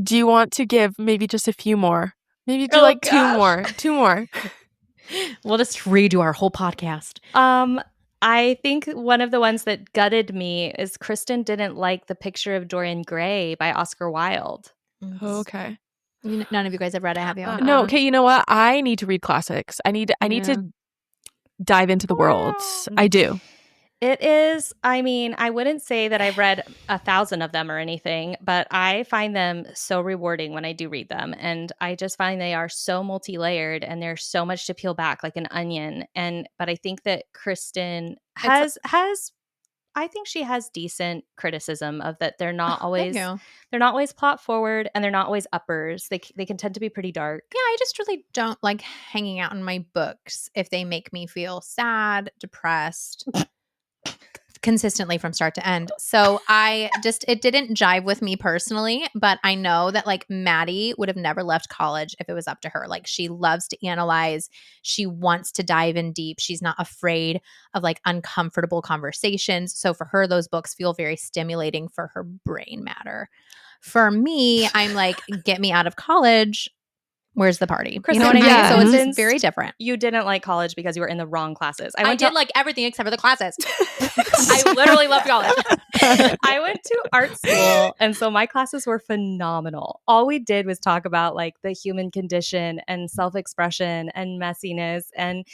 Do you want to give maybe just a few more? Maybe do Oh, like gosh. two more. We'll just redo our whole podcast. I think one of the ones that gutted me is Kristen didn't like The Picture of Dorian Gray by Oscar Wilde. Okay. None of you guys have read it, have you? No, okay, you know what? I need to read classics. I need to dive into the worlds. I do. It is, I mean, I wouldn't say that I've read 1,000 of them or anything, but I find them so rewarding when I do read them. And I just find they are so multi-layered and there's so much to peel back like an onion. But I think that Kristen has I think she has decent criticism of that. They're not always plot forward and they're not always uppers. They can tend to be pretty dark. Yeah, I just really don't like hanging out in my books if they make me feel sad, depressed, consistently from start to end. So it didn't jive with me personally, but I know that like Maddie would have never left college if it was up to her. Like, she loves to analyze. She wants to dive in deep. She's not afraid of like uncomfortable conversations. So for her, those books feel very stimulating for her brain matter. For me, I'm like, get me out of college. Where's the party? Kristen, you know what I mean? yeah. So it's Convinced just very different. You didn't like college because you were in the wrong classes. I did like everything except for the classes. I literally loved college. I went to art school, and so my classes were phenomenal. All we did was talk about like the human condition and self-expression and messiness, and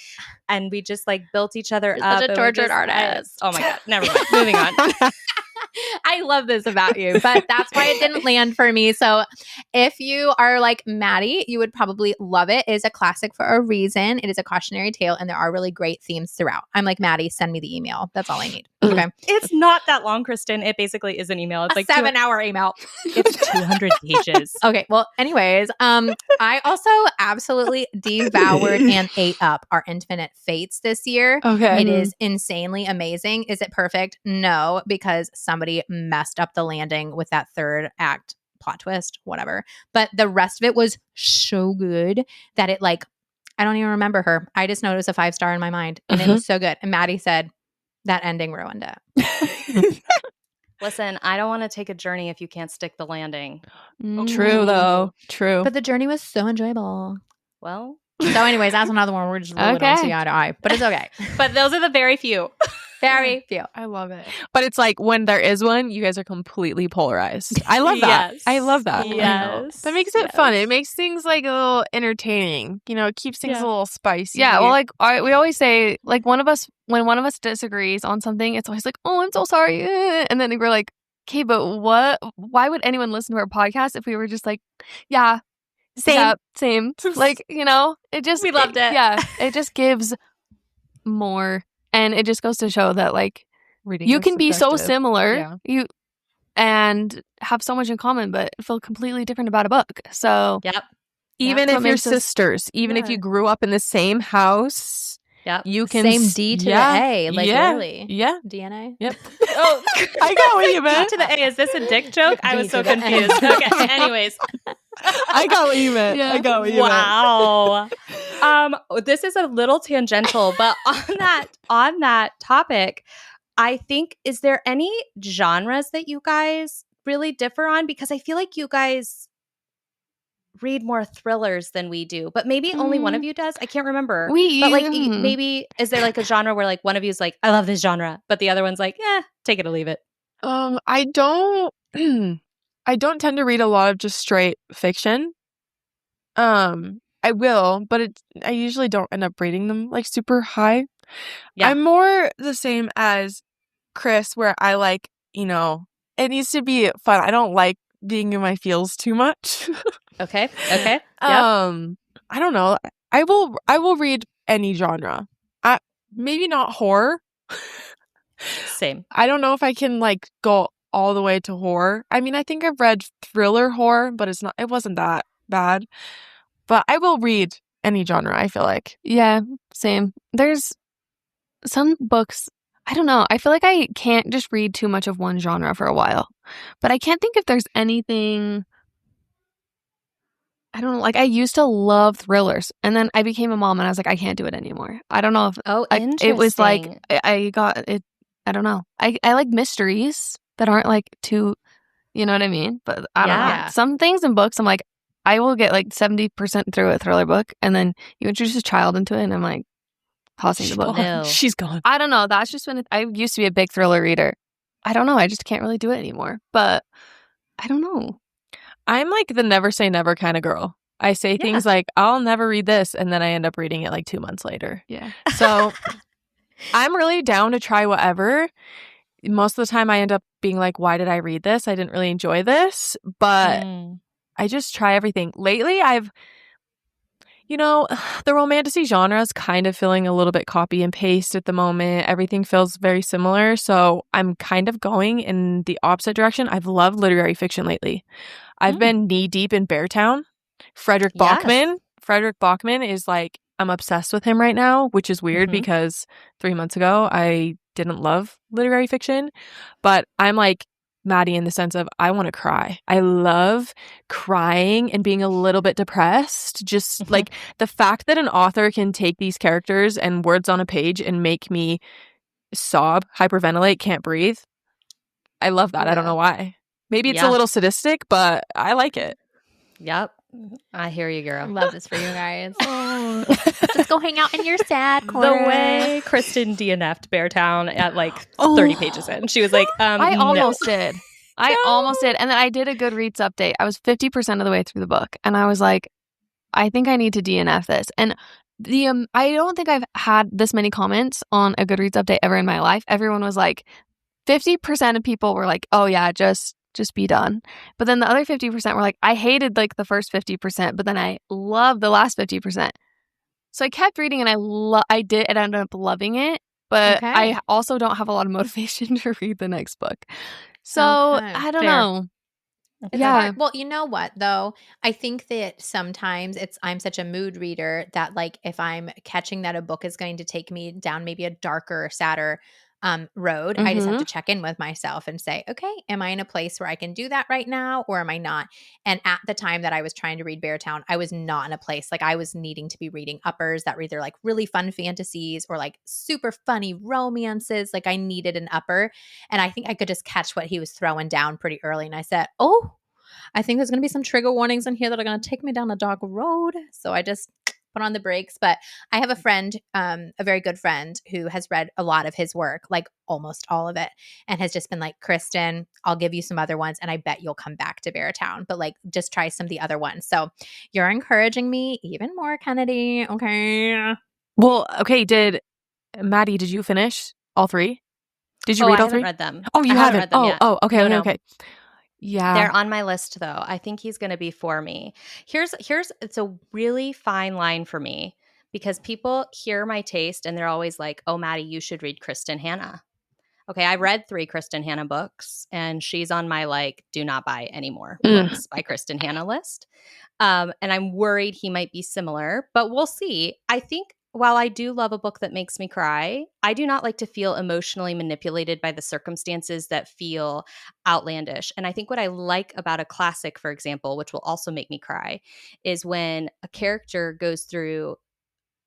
we just like built each other You're up. such a and we're tortured just, artist. oh my God. Never mind. Moving on. I love this about you, but that's why it didn't land for me. So if you are like Maddie, you would probably love it. It is a classic for a reason. It is a cautionary tale, and there are really great themes throughout. I'm like, Maddie, send me the email. That's all I need. Okay. It's not that long, Kristen. It basically is an email. It's A like 7-hour email. It's 200 pages. Okay. Well, anyways, I also absolutely devoured and ate up our Infinite Fates this year. Okay. It is insanely amazing. Is it perfect? No, because somebody messed up the landing with that third act plot twist, whatever. But the rest of it was so good that it like, I don't even remember her. I just know it was a 5-star in my mind, and it was so good. And Maddie said that ending ruined it. Listen, I don't want to take a journey if you can't stick the landing. True, though. True. But the journey was so enjoyable. Well, So anyways, that's another one we're just really don't see eye to eye, but it's okay. but those are the very few. Very few. I love it. But it's like when there is one, you guys are completely polarized. I love that. Yes. I love that. Yes. That makes it fun. It makes things like a little entertaining. You know, it keeps things a little spicy. Yeah, well, like we always say, like when one of us disagrees on something, it's always like, "Oh, I'm so sorry," and then we're like, "Okay, but what? Why would anyone listen to our podcast if we were just like, yeah, same, like you know, it just We loved it. Yeah, it just gives more, and it just goes to show that like Reading you is can be so subjective. similar, Yeah. and have so much in common, but feel completely different about a book. So Yep. Even That's if what you're makes us- sisters, even if you grew up in the same house, Yep. you can Same D to the A, like literally. Yeah. DNA. Yep. Oh, I got what you D meant. to the A. Is this a dick joke? I was D so to the A. confused. Okay. Anyways. I got what you meant. Yeah. I got what you meant. Wow. This is a little tangential, but on that topic, I think, is there any genres that you guys really differ on? Because I feel like you guys read more thrillers than we do, but maybe only one of you does. I can't remember. But like maybe is there like a genre where like one of you is like, I love this genre, but the other one's like, take it or leave it. I don't I don't tend to read a lot of just straight fiction. I will, but I usually don't end up rating them like super high. Yeah. I'm more the same as Kris, where I like, you know, it needs to be fun. I don't like being in my feels too much. Okay. Yep. I don't know. I will read any genre. Maybe not horror. Same. I don't know if I can like go all the way to horror. I mean, I think I've read thriller horror, but it wasn't that bad. But I will read any genre, I feel like. Yeah, same. There's some books, I don't know. I feel like I can't just read too much of one genre for a while. But I can't think if there's anything. I don't know. Like I used to love thrillers, and then I became a mom, and I was like, I can't do it anymore. I don't know if Interesting. it was like I got it. I don't know. I like mysteries that aren't like too, you know what I mean? But I don't Yeah. know. Some things in books, I'm like, I will get like 70% through a thriller book, and then you introduce a child into it, and I'm like tossing the book. No. She's gone. I don't know. That's just when I used to be a big thriller reader. I don't know. I just can't really do it anymore. But I don't know. I'm like the never say never kind of girl. I say things like, I'll never read this, and then I end up reading it like 2 months later. Yeah. So I'm really down to try whatever. Most of the time I end up being like, why did I read this? I didn't really enjoy this. But I just try everything. Lately, I've, you know, the romantasy genre is kind of feeling a little bit copy and paste at the moment. Everything feels very similar. So I'm kind of going in the opposite direction. I've loved literary fiction lately. I've been knee deep in Beartown. Frederick Bachman. Yes. Frederick Bachman is like, I'm obsessed with him right now, which is weird because 3 months ago I didn't love literary fiction. But I'm like Maddie in the sense of I want to cry. I love crying and being a little bit depressed. Just like the fact that an author can take these characters and words on a page and make me sob, hyperventilate, can't breathe. I love that. I don't know why. Maybe it's a little sadistic, but I like it. Yep. I hear you, I girl. love this for you guys. Just go hang out in your sad corner. The way Kristen DNF'd Beartown at like 30 pages in. She was like, I no. almost did. I almost did. And then I did a Goodreads update. I was 50% of the way through the book. And I was like, I think I need to DNF this. And I don't think I've had this many comments on a Goodreads update ever in my life. Everyone was like, 50% of people were like, oh yeah, just be done. But then the other 50% were like, I hated like the first 50%, but then I loved the last 50%. So I kept reading and I did and I ended up loving it. But Okay. I also don't have a lot of motivation to read the next book. So I don't Fair. know. Okay. Yeah. hard. Well, you know what though? I think that sometimes I'm such a mood reader that like if I'm catching that a book is going to take me down maybe a darker, sadder road, I just have to check in with myself and say, okay, am I in a place where I can do that right now or am I not? And at the time that I was trying to read Beartown, I was not in a place like I was needing to be reading uppers that were either like really fun fantasies or like super funny romances. Like I needed an upper. And I think I could just catch what he was throwing down pretty early. And I said, oh, I think there's going to be some trigger warnings in here that are going to take me down a dark road. So I just put on the brakes. But I have a friend, a very good friend, who has read a lot of his work, like almost all of it, and has just been like, Kristen, I'll give you some other ones, and I bet you'll come back to Beartown. But like, just try some of the other ones. So you're encouraging me even more, Kennedy. Okay. Well, okay. Maddie, did you finish all three? Did you read I all haven't three? read them. Oh, you I haven't? read them yet. Okay. No. Okay. Yeah. They're on my list though. I think he's going to be for me. It's a really fine line for me because people hear my taste and they're always like, "Oh, Maddie, you should read Kristen Hanna." Okay, I read 3 Kristen Hanna books and she's on my like do not buy any more books by Kristen Hanna list. And I'm worried he might be similar, but we'll see. I think while I do love a book that makes me cry, I do not like to feel emotionally manipulated by the circumstances that feel outlandish. And I think what I like about a classic, for example, which will also make me cry, is when a character goes through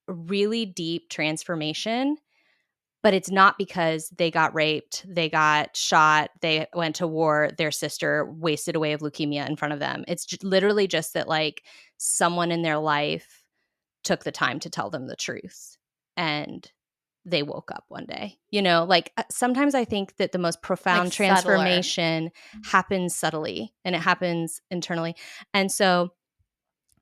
a really deep transformation, but it's not because they got raped, they got shot, they went to war, their sister wasted away of leukemia in front of them. It's literally just that like someone in their life took the time to tell them the truth and they woke up one day. You know, like sometimes I think that the most profound Like transformation happens subtly and it happens internally. And so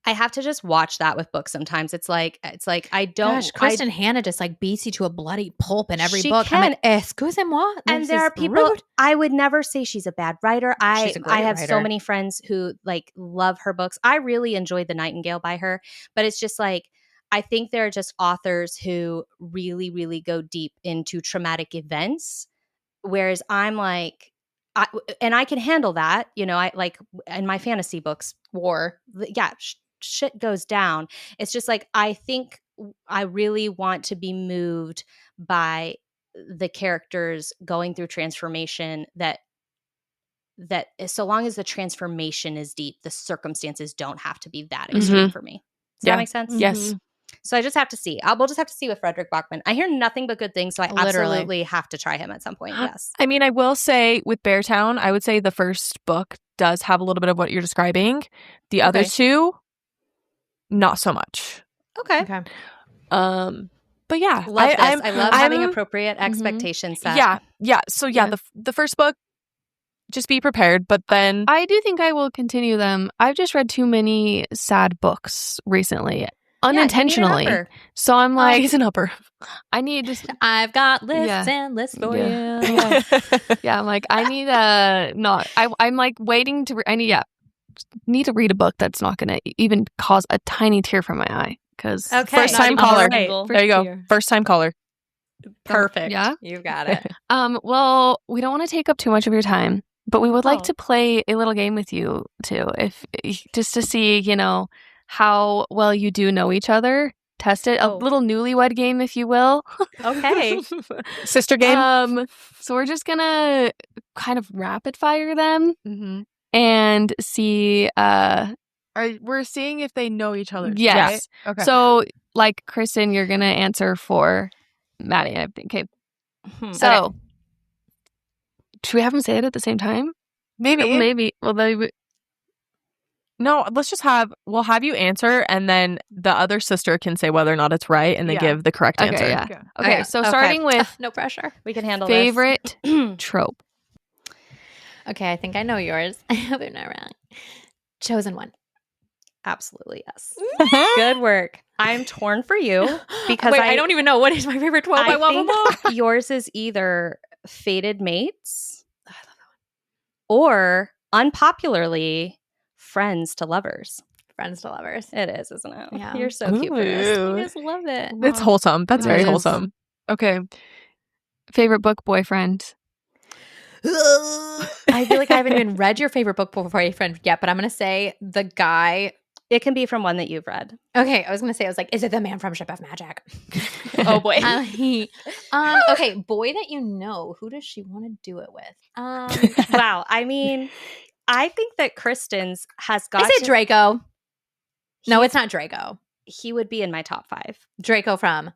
I have to just watch that with books sometimes. It's like I don't. Gosh, Kristen Hanna just like beats you to a bloody pulp in every She book. can. I'm like, excusez-moi. And there are people, I would never say she's a bad writer. She's a great I have writer. so many friends who like love her books. I really enjoyed The Nightingale by her, but it's just like, I think there are just authors who really, really go deep into traumatic events. Whereas I'm like, and I can handle that. You know, I like in my fantasy books, war. Yeah, shit goes down. It's just like, I think I really want to be moved by the characters going through transformation that so long as the transformation is deep, the circumstances don't have to be that extreme for me. Does that make sense? Yes. So I just have to see. We'll just have to see with Frederick Bachman. I hear nothing but good things, so I absolutely have to try him at some point. Yes. I mean, I will say with Beartown, I would say the first book does have a little bit of what you're describing. The other two, not so much. Okay. But yeah, I love having appropriate expectations set. Yeah. So the first book, just be prepared. But then I do think I will continue them. I've just read too many sad books recently, unintentionally. So I'm like, he's an upper. I need to. I've got lists and lists for you. Yeah, I'm like, I need not. I'm like waiting to. I need to read a book that's not going to even cause a tiny tear from my eye. Because first time caller. Right. There you go. First time caller. Perfect. Yeah, you got it. Well, we don't want to take up too much of your time, but we would like to play a little game with you too, if just to see, you know, how well you do know each other. Test it, a little newlywed game, if you will. Okay. Sister game. So we're just gonna kind of rapid fire them and see. We're seeing if they know each other. Yes. Right? Okay. So, like, Kristen, you're gonna answer for Maddie, I think. Okay. So, should we have them say it at the same time? Maybe. Well, No, we'll have you answer, and then the other sister can say whether or not it's right, and then give the correct Okay, answer. yeah. Okay, so starting with no pressure. We can handle favorite trope. Okay, I think I know yours. I hope I'm not wrong. Chosen One. Absolutely, yes. Good work. I'm torn for you because Wait, I don't even know what is my favorite 12 by I 12. think yours is either Fated Mates or unpopularly Friends to Lovers. Friends to Lovers. It is, isn't it? Yeah. You're so cute for this. I just love it. It's wholesome. That's It very is. wholesome. Okay. Favorite book boyfriend. I feel like I haven't even read your favorite book boyfriend yet, but I'm going to say the guy. It can be from one that you've read. Okay, I was going to say, is it the man from Ship of Magic? Oh boy. Okay, boy that you know. Who does she want to do it with? Wow. I mean, I think that Kristen's has got Is it to- Draco? No, it's not Draco. He would be in my top 5. Draco from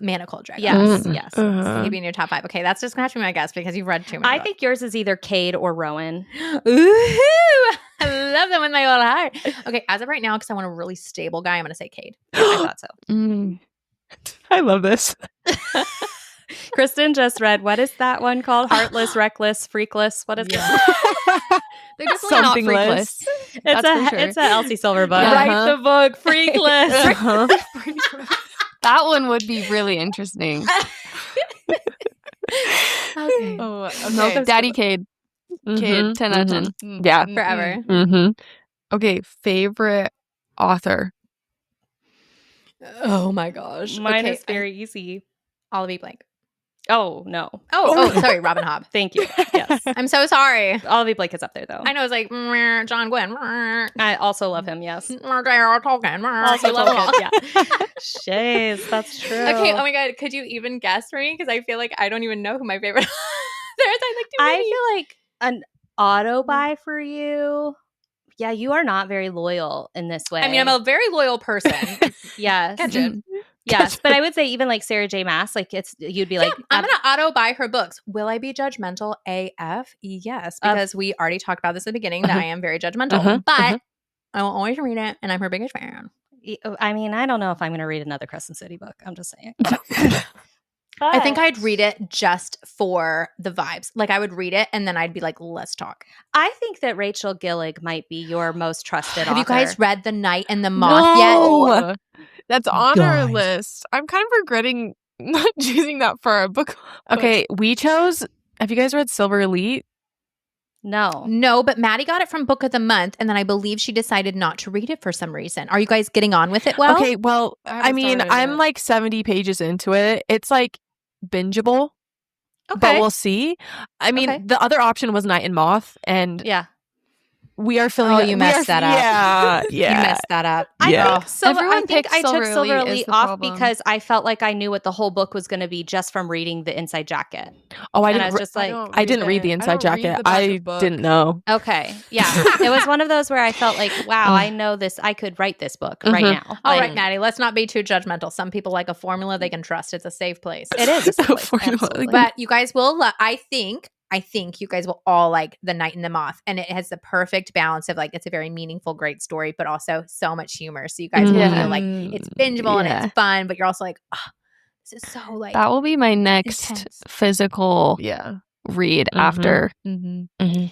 Manacle Draco. Yes, Mm. yes. Uh-huh. He'd be in your top 5. Okay, that's just going to have to be my guess because you've read too many I books. think yours is either Cade or Rowan. Ooh, I love them with my whole heart. Okay, as of right now, because I want a really stable guy, I'm going to say Cade. I thought so. Mm. I love this. Kristen just read, what is that one called? Heartless, reckless, freakless. What is that? They're definitely not Something freakless. less. That's for sure. It's a Elsie Silver book. Yeah. Write the book, freakless. Uh-huh. That one would be really interesting. Okay. Oh, No, okay. Daddy Cade. Cade, Mhm, 10 out of 10. Yeah. Forever. Mm-hmm. Okay, favorite author. Oh my gosh. Mine okay, is very easy. I'll be blank. Oh, no. Oh, sorry, Robin Hobb. Thank you. Yes. I'm so sorry. Olivia Blake is up there, though. I know it's like John Gwen. I also love him, yes. Tolkien. Also love them all. Tolkien, yeah. Shays, that's true. Okay. Oh my god. Could you even guess for me? Because I feel like I don't even know who my favorite author is. I like too I many. feel like an auto buy for you. Yeah, you are not very loyal in this way. I mean, I'm a very loyal person. yes. Catch it. Yes, but I would say even like Sarah J. Maas, like you'd be like, I'm gonna auto buy her books. Will I be judgmental AF? Yes, because we already talked about this at the beginning that I am very judgmental, but I will always read it, and I'm her biggest fan. I mean, I don't know if I'm going to read another Crescent City book. I'm just saying. I think I'd read it just for the vibes. Like I would read it, and then I'd be like, "Let's talk." I think that Rachel Gillig might be your most trusted Have author. you guys read The Night and the Moth yet? No! That's on our Guys. list. I'm kind of regretting not choosing that for our book. Okay, we chose. Have you guys read Silver Elite? No. No, but Maddie got it from Book of the Month, and then I believe she decided not to read it for some reason. Are you guys getting on with it well? Okay, well, I haven't I mean, started I'm it. like 70 pages into it. It's like bingeable, Okay. but we'll see. I mean, Okay. the other option was Night and Moth, and Yeah. we are feeling. Oh, you messed that up. Yeah, You yeah. messed that up. I Yeah. think Silver, Everyone I think picks I took Silver Silver Elite is Elite the off problem. because I felt like I knew what the whole book was going to be just from reading the inside jacket. Oh, I And didn't. I was just like, I didn't read the inside jacket. I didn't know. okay. Yeah. It was one of those where I felt like, wow, I know this. I could write this book right Mhm. now. All Like, right, Maddie, let's not be too judgmental. Some people like a formula they can trust. It's a safe place. It is. a safe place, Formula, absolutely. But you guys will I think you guys will all like The Night and the Moth, and it has the perfect balance of like it's a very meaningful, great story, but also so much humor. So you guys will Yeah. feel like it's bingeable and Yeah. it's fun, but you're also like, oh, this is so like That will be my next intense. physical Yeah. read Mhm. after Mm-hmm.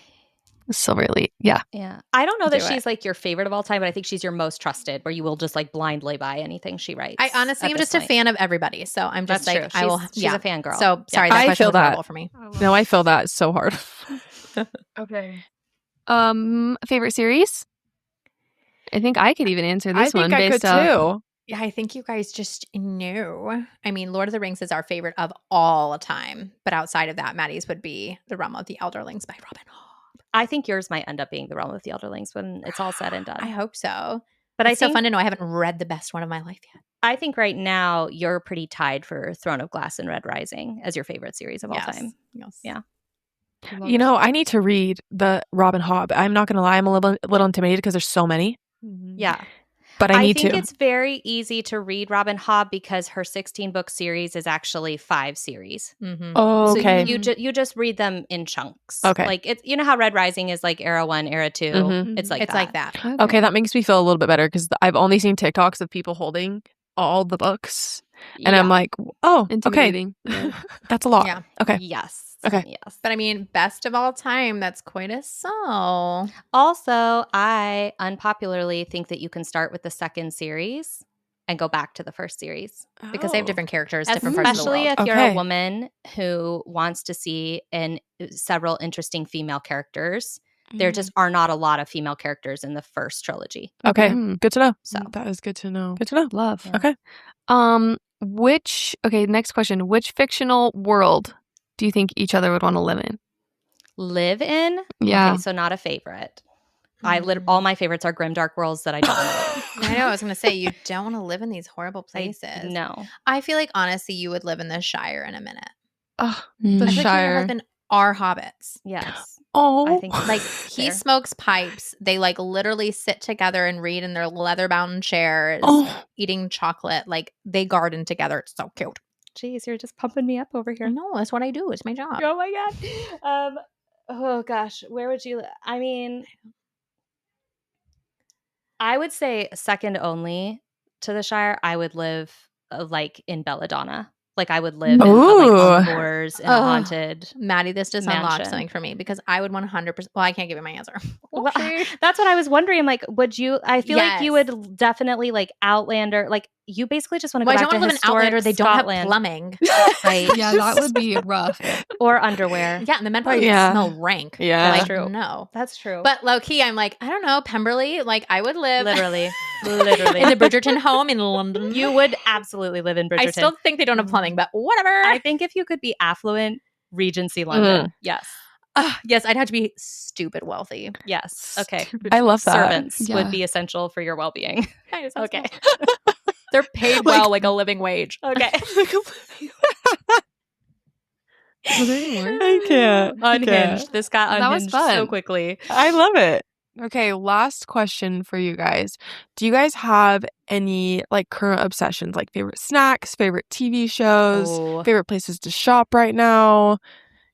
Silver Elite. Yeah. yeah. I don't know that Do she's like your favorite of all time, but I think she's your most trusted, where you will just like blindly buy anything she writes. I honestly at am this just a point. fan of everybody. So I'm just That's like true. I will She's yeah. a fangirl. So sorry, that I question feel was that. horrible for me. No, I feel that so hard. Okay. Favorite series? I think I could even answer I this think one I based could off. too. Yeah, I think you guys just knew. I mean, Lord of the Rings is our favorite of all time, but outside of that, Maddie's would be The Realm of the Elderlings by Robin Hobb. I think yours might end up being The Realm of the Elderlings when it's all said and done. I hope so. but It's I think so fun to know I haven't read the best one of my life yet. I think right now you're pretty tied for Throne of Glass and Red Rising as your favorite series of all time. Yes. Yeah. You know, I need to read the Robin Hobb. I'm not going to lie. I'm a little intimidated because there's so many. Yeah. but I need think to. it's very easy to read Robin Hobb because her 16-book series is actually 5 series. Mm-hmm. Oh, So okay. you just read them in chunks. Okay. Like it's how Red Rising is like era 1, era 2. Mhm. It's like It's like that. Okay, that makes me feel a little bit better because I've only seen TikToks of people holding all the books, and I'm like, oh, okay, Intimidating. Yeah. that's a lot. Yeah. Okay. Yes. Okay. Yes. But I mean, best of all time, that's quite a so. Also, I unpopularly think that you can start with the second series and go back to the first series. Because they have different characters, different parts of the Especially world. if you're a Okay. woman who wants to see several interesting female characters. There just are not a lot of female characters in the first trilogy. Okay. Mm. Good to know. So That is good to know. Good to know. Love. Yeah. Okay. Next question. Which fictional world do you think each other would want to live in? live in? Yeah. Okay, so not a favorite. All my favorites are grimdark worlds that I don't want to live in. I know. I was going to say, you don't want to live in these horrible places. No. I feel like, honestly, you would live in the Shire in a minute. Oh, Mm. the I feel like you and your Shire. husband are hobbits. Yes. Oh, I think Like, he fair. smokes pipes. They, like, literally sit together and read in their leather-bound chairs, oh, eating chocolate. Like, they garden together. It's so cute. Jeez, you're just pumping me up over I here. know. That's what I do. It's my job. Oh my god. Oh gosh, where would you? I mean, I would say second only to the Shire. I would live like in Belladonna. Like I would live in Ooh. on moors in a Ugh. haunted. Maddie, this just unlocked mansion. something for me because I would 100%. Well, I can't give you my answer. Well, that's what I was wondering. I'm like, would you? I feel like you Yes. would definitely like Outlander. Like you basically just want to Well, go I back don't to want to live in historic Outlander. They Scotland, don't have plumbing. right? Yeah, that would be rough. Or underwear. Yeah, and the men probably Yeah. smell rank. Yeah. Like, That's true. No. That's true. But low key, I'm like, I don't know, Pemberley. Like, I would live literally in the Bridgerton home in London. you would absolutely live in Bridgerton. I still think they don't have plumbing, but whatever. I think if you could be affluent, Regency London. Yes. Yes, I'd have to be stupid wealthy. Yes. Okay. I love that. Servants Yeah. would be essential for your well-being. Okay. They're paid well, like a living wage. Okay. Was there any more? I can't. Unhinged. This got That was unhinged so fun. quickly. I love it. Okay, last question for you guys. Do you guys have any like current obsessions, like favorite snacks, favorite TV shows, Oh. favorite places to shop right now?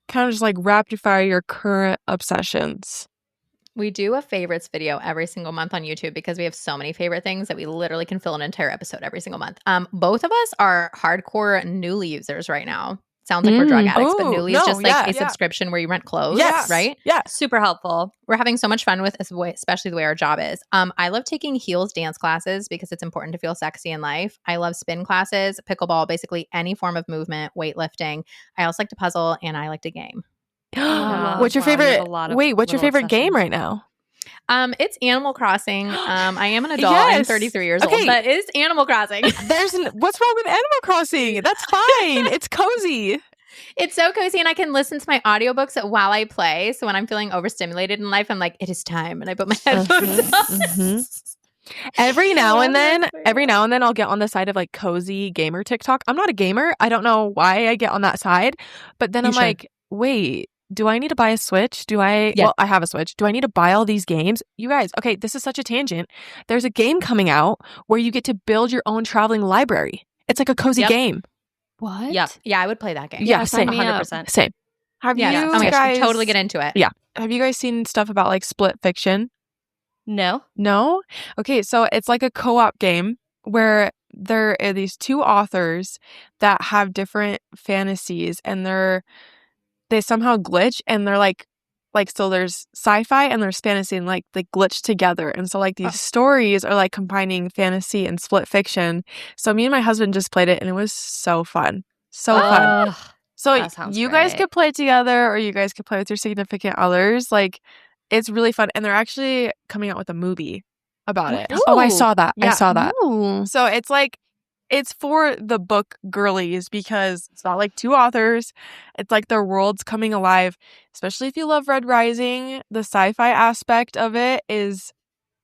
Kind of just like rapid fire your current obsessions. We do a favorites video every single month on YouTube because we have so many favorite things that we literally can fill an entire episode every single month. Both of us are hardcore Nuuly users right now. Sounds like we're drug addicts, but Oh, Nuuly no, is just like yeah, a yeah. subscription where you rent clothes, Yes. right? Yeah. Super helpful. We're having so much fun with this, especially the way our job is. I love taking heels dance classes because it's important to feel sexy in life. I love spin classes, pickleball, basically any form of movement, weightlifting. I also like to puzzle and I like to game. What's your Wow, you have favorite? a lot of Wait, what's your little favorite game obsessions. right now? It's Animal Crossing. I am an adult. I'm Yes. 33 years old, Okay. but it's Animal Crossing. What's wrong with Animal Crossing? That's fine. It's cozy. It's so cozy, and I can listen to my audiobooks while I play. So when I'm feeling overstimulated in life, I'm like, it is time, and I put my headphones on. Mhm. Every now and then I'll get on the side of like cozy gamer TikTok. I'm not a gamer. I don't know why I get on that side, but then You I'm should. like, wait, do I need to buy a Switch? Yeah. Well, I have a Switch. Do I need to buy all these games? You guys, okay, this is such a tangent. There's a game coming out where you get to build your own traveling library. It's like a cozy Yep. game. What? Yep. Yeah, I would play that game. Yeah, sign same. me up. 100%. Same. Have Yeah. you Oh my gosh, guys totally get into it. Yeah. Have you guys seen stuff about like split fiction? No. No? Okay, so it's like a co-op game where there are these two authors that have different fantasies and they somehow glitch and they're like so there's sci-fi and there's fantasy and like they glitch together. And so like these stories are like combining fantasy and split fiction. So me and my husband just played it and it was so fun. So fun. Ugh. So that sounds you guys great. could play together or you guys could play with your significant others. Like it's really fun. And they're actually coming out with a movie about it. Ooh. Oh, I saw that. I Yeah. saw that. Ooh. So it's like, it's for the book girlies because it's not like two authors. It's like their world's coming alive. Especially if you love Red Rising, the sci-fi aspect of it is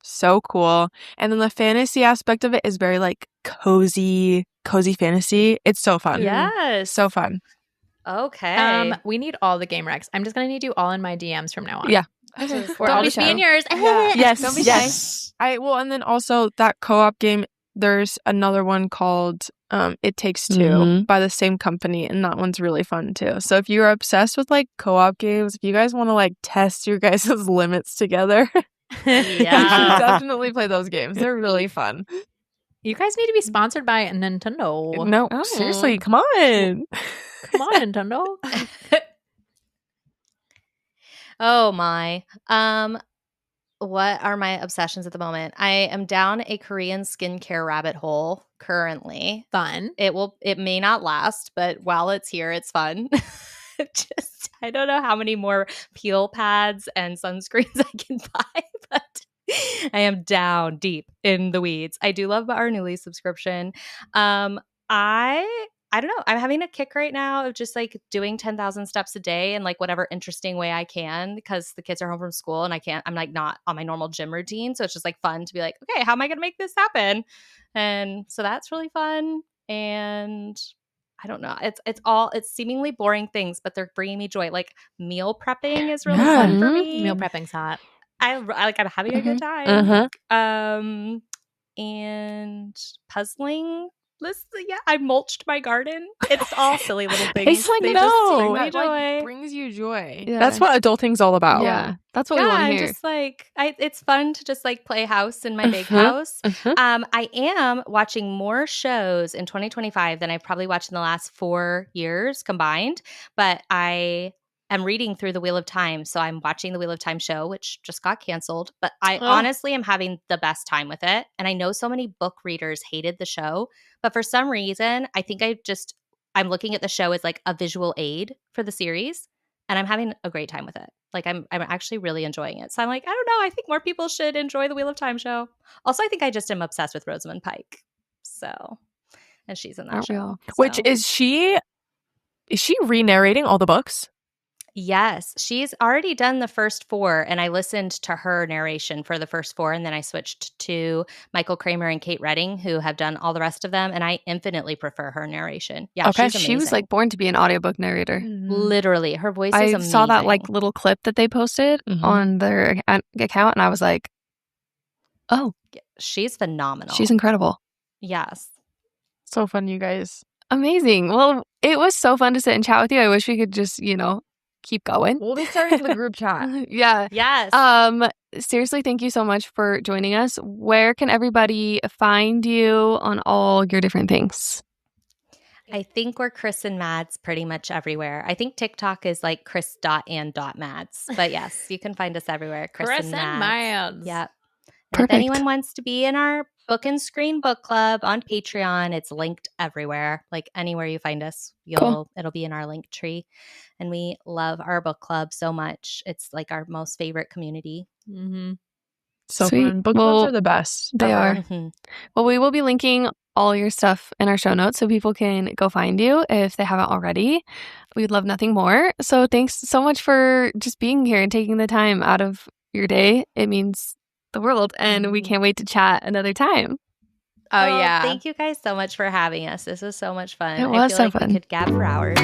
so cool. And then the fantasy aspect of it is very like cozy fantasy. It's so fun. Yes. So fun. Okay. We need all the game recs. I'm just gonna need you all in my DMs from now on. Yeah. Just Or Don't I'll be just be shy. in yours. Yes, Don't be yes. And then also that co-op game, there's another one called It Takes Two Mhm. by the same company, and that one's really fun too. So if you're obsessed with like co-op games, if you guys want to like test your guys' limits together, you should Yeah. definitely play those games. They're really fun. You guys need to be sponsored by Nintendo. No, Oh. seriously, come on. Come on, Nintendo. Oh my. What are my obsessions at the moment? I am down a Korean skincare rabbit hole currently. Fun. It may not last, but while it's here, it's fun. Just I don't know how many more peel pads and sunscreens I can buy, but I am down deep in the weeds. I do love our Newly subscription. I don't know. I'm having a kick right now of just like doing 10,000 steps a day in like whatever interesting way I can because the kids are home from school and I'm like not on my normal gym routine. So it's just like fun to be like, okay, how am I going to make this happen? And so that's really fun. And I don't know. It's seemingly boring things, but they're bringing me joy. Like meal prepping is really Yeah. fun for Mhm. me. Meal prepping's hot. I'm having a good time. Uh-huh. And puzzling. Yeah, I mulched my garden. It's all silly little things. It's like, They no, just bring me that like joy. brings you joy. Yeah. That's what adulting's all about. Yeah. That's what we Yeah, want to I'm hear. just like it's fun to just like play house in my big Mhm. house. Mhm. I am watching more shows in 2025 than I've probably watched in the last 4 years combined. But I am reading through the Wheel of Time, so I'm watching the Wheel of Time show, which just got canceled. But I honestly am having the best time with it. And I know so many book readers hated the show, but for some reason, I think I'm looking at the show as like a visual aid for the series. And I'm having a great time with it. Like I'm actually really enjoying it. So I'm like, I don't know. I think more people should enjoy the Wheel of Time show. Also, I think I just am obsessed with Rosamund Pike. So, and she's in that Aren't we show. all? Which So. is she re-narrating all the books? Yes, she's already done the first 4, and I listened to her narration for the first 4, and then I switched to Michael Kramer and Kate Redding, who have done all the rest of them, and I infinitely prefer her narration. Yeah, Okay. she's amazing. She was like born to be an audiobook narrator. literally, her voice is I amazing. saw that like little clip that they posted Mhm. on their account, and I was like, oh, She's phenomenal. she's incredible. Yes. So fun, you guys. Amazing. Well, it was so fun to sit and chat with you. I wish we could just, keep going. We'll be starting the group chat. Yeah. Yes. Seriously, thank you so much for joining us. Where can everybody find you on all your different things? I think we're Kris and Mads pretty much everywhere. I think TikTok is like Kris.and.Mads. But yes, you can find us everywhere. Kris and Mads. Yep. And Perfect. if anyone wants to be in our Book and Screen book club on Patreon, it's linked everywhere. Like anywhere you find us, it'll be in our link tree. And we love our book club so much. It's like our most favorite community. Mm-hmm. So Sweet. fun. Book Well, clubs are the best. They ever. are. Mhm. Well, we will be linking all your stuff in our show notes so people can go find you if they haven't already. We'd love nothing more. So thanks so much for just being here and taking the time out of your day. It means the world, and we can't wait to chat another time. Oh, yeah. Thank you guys so much for having us. This was so much fun. It I was feel so like fun. we could gab for hours.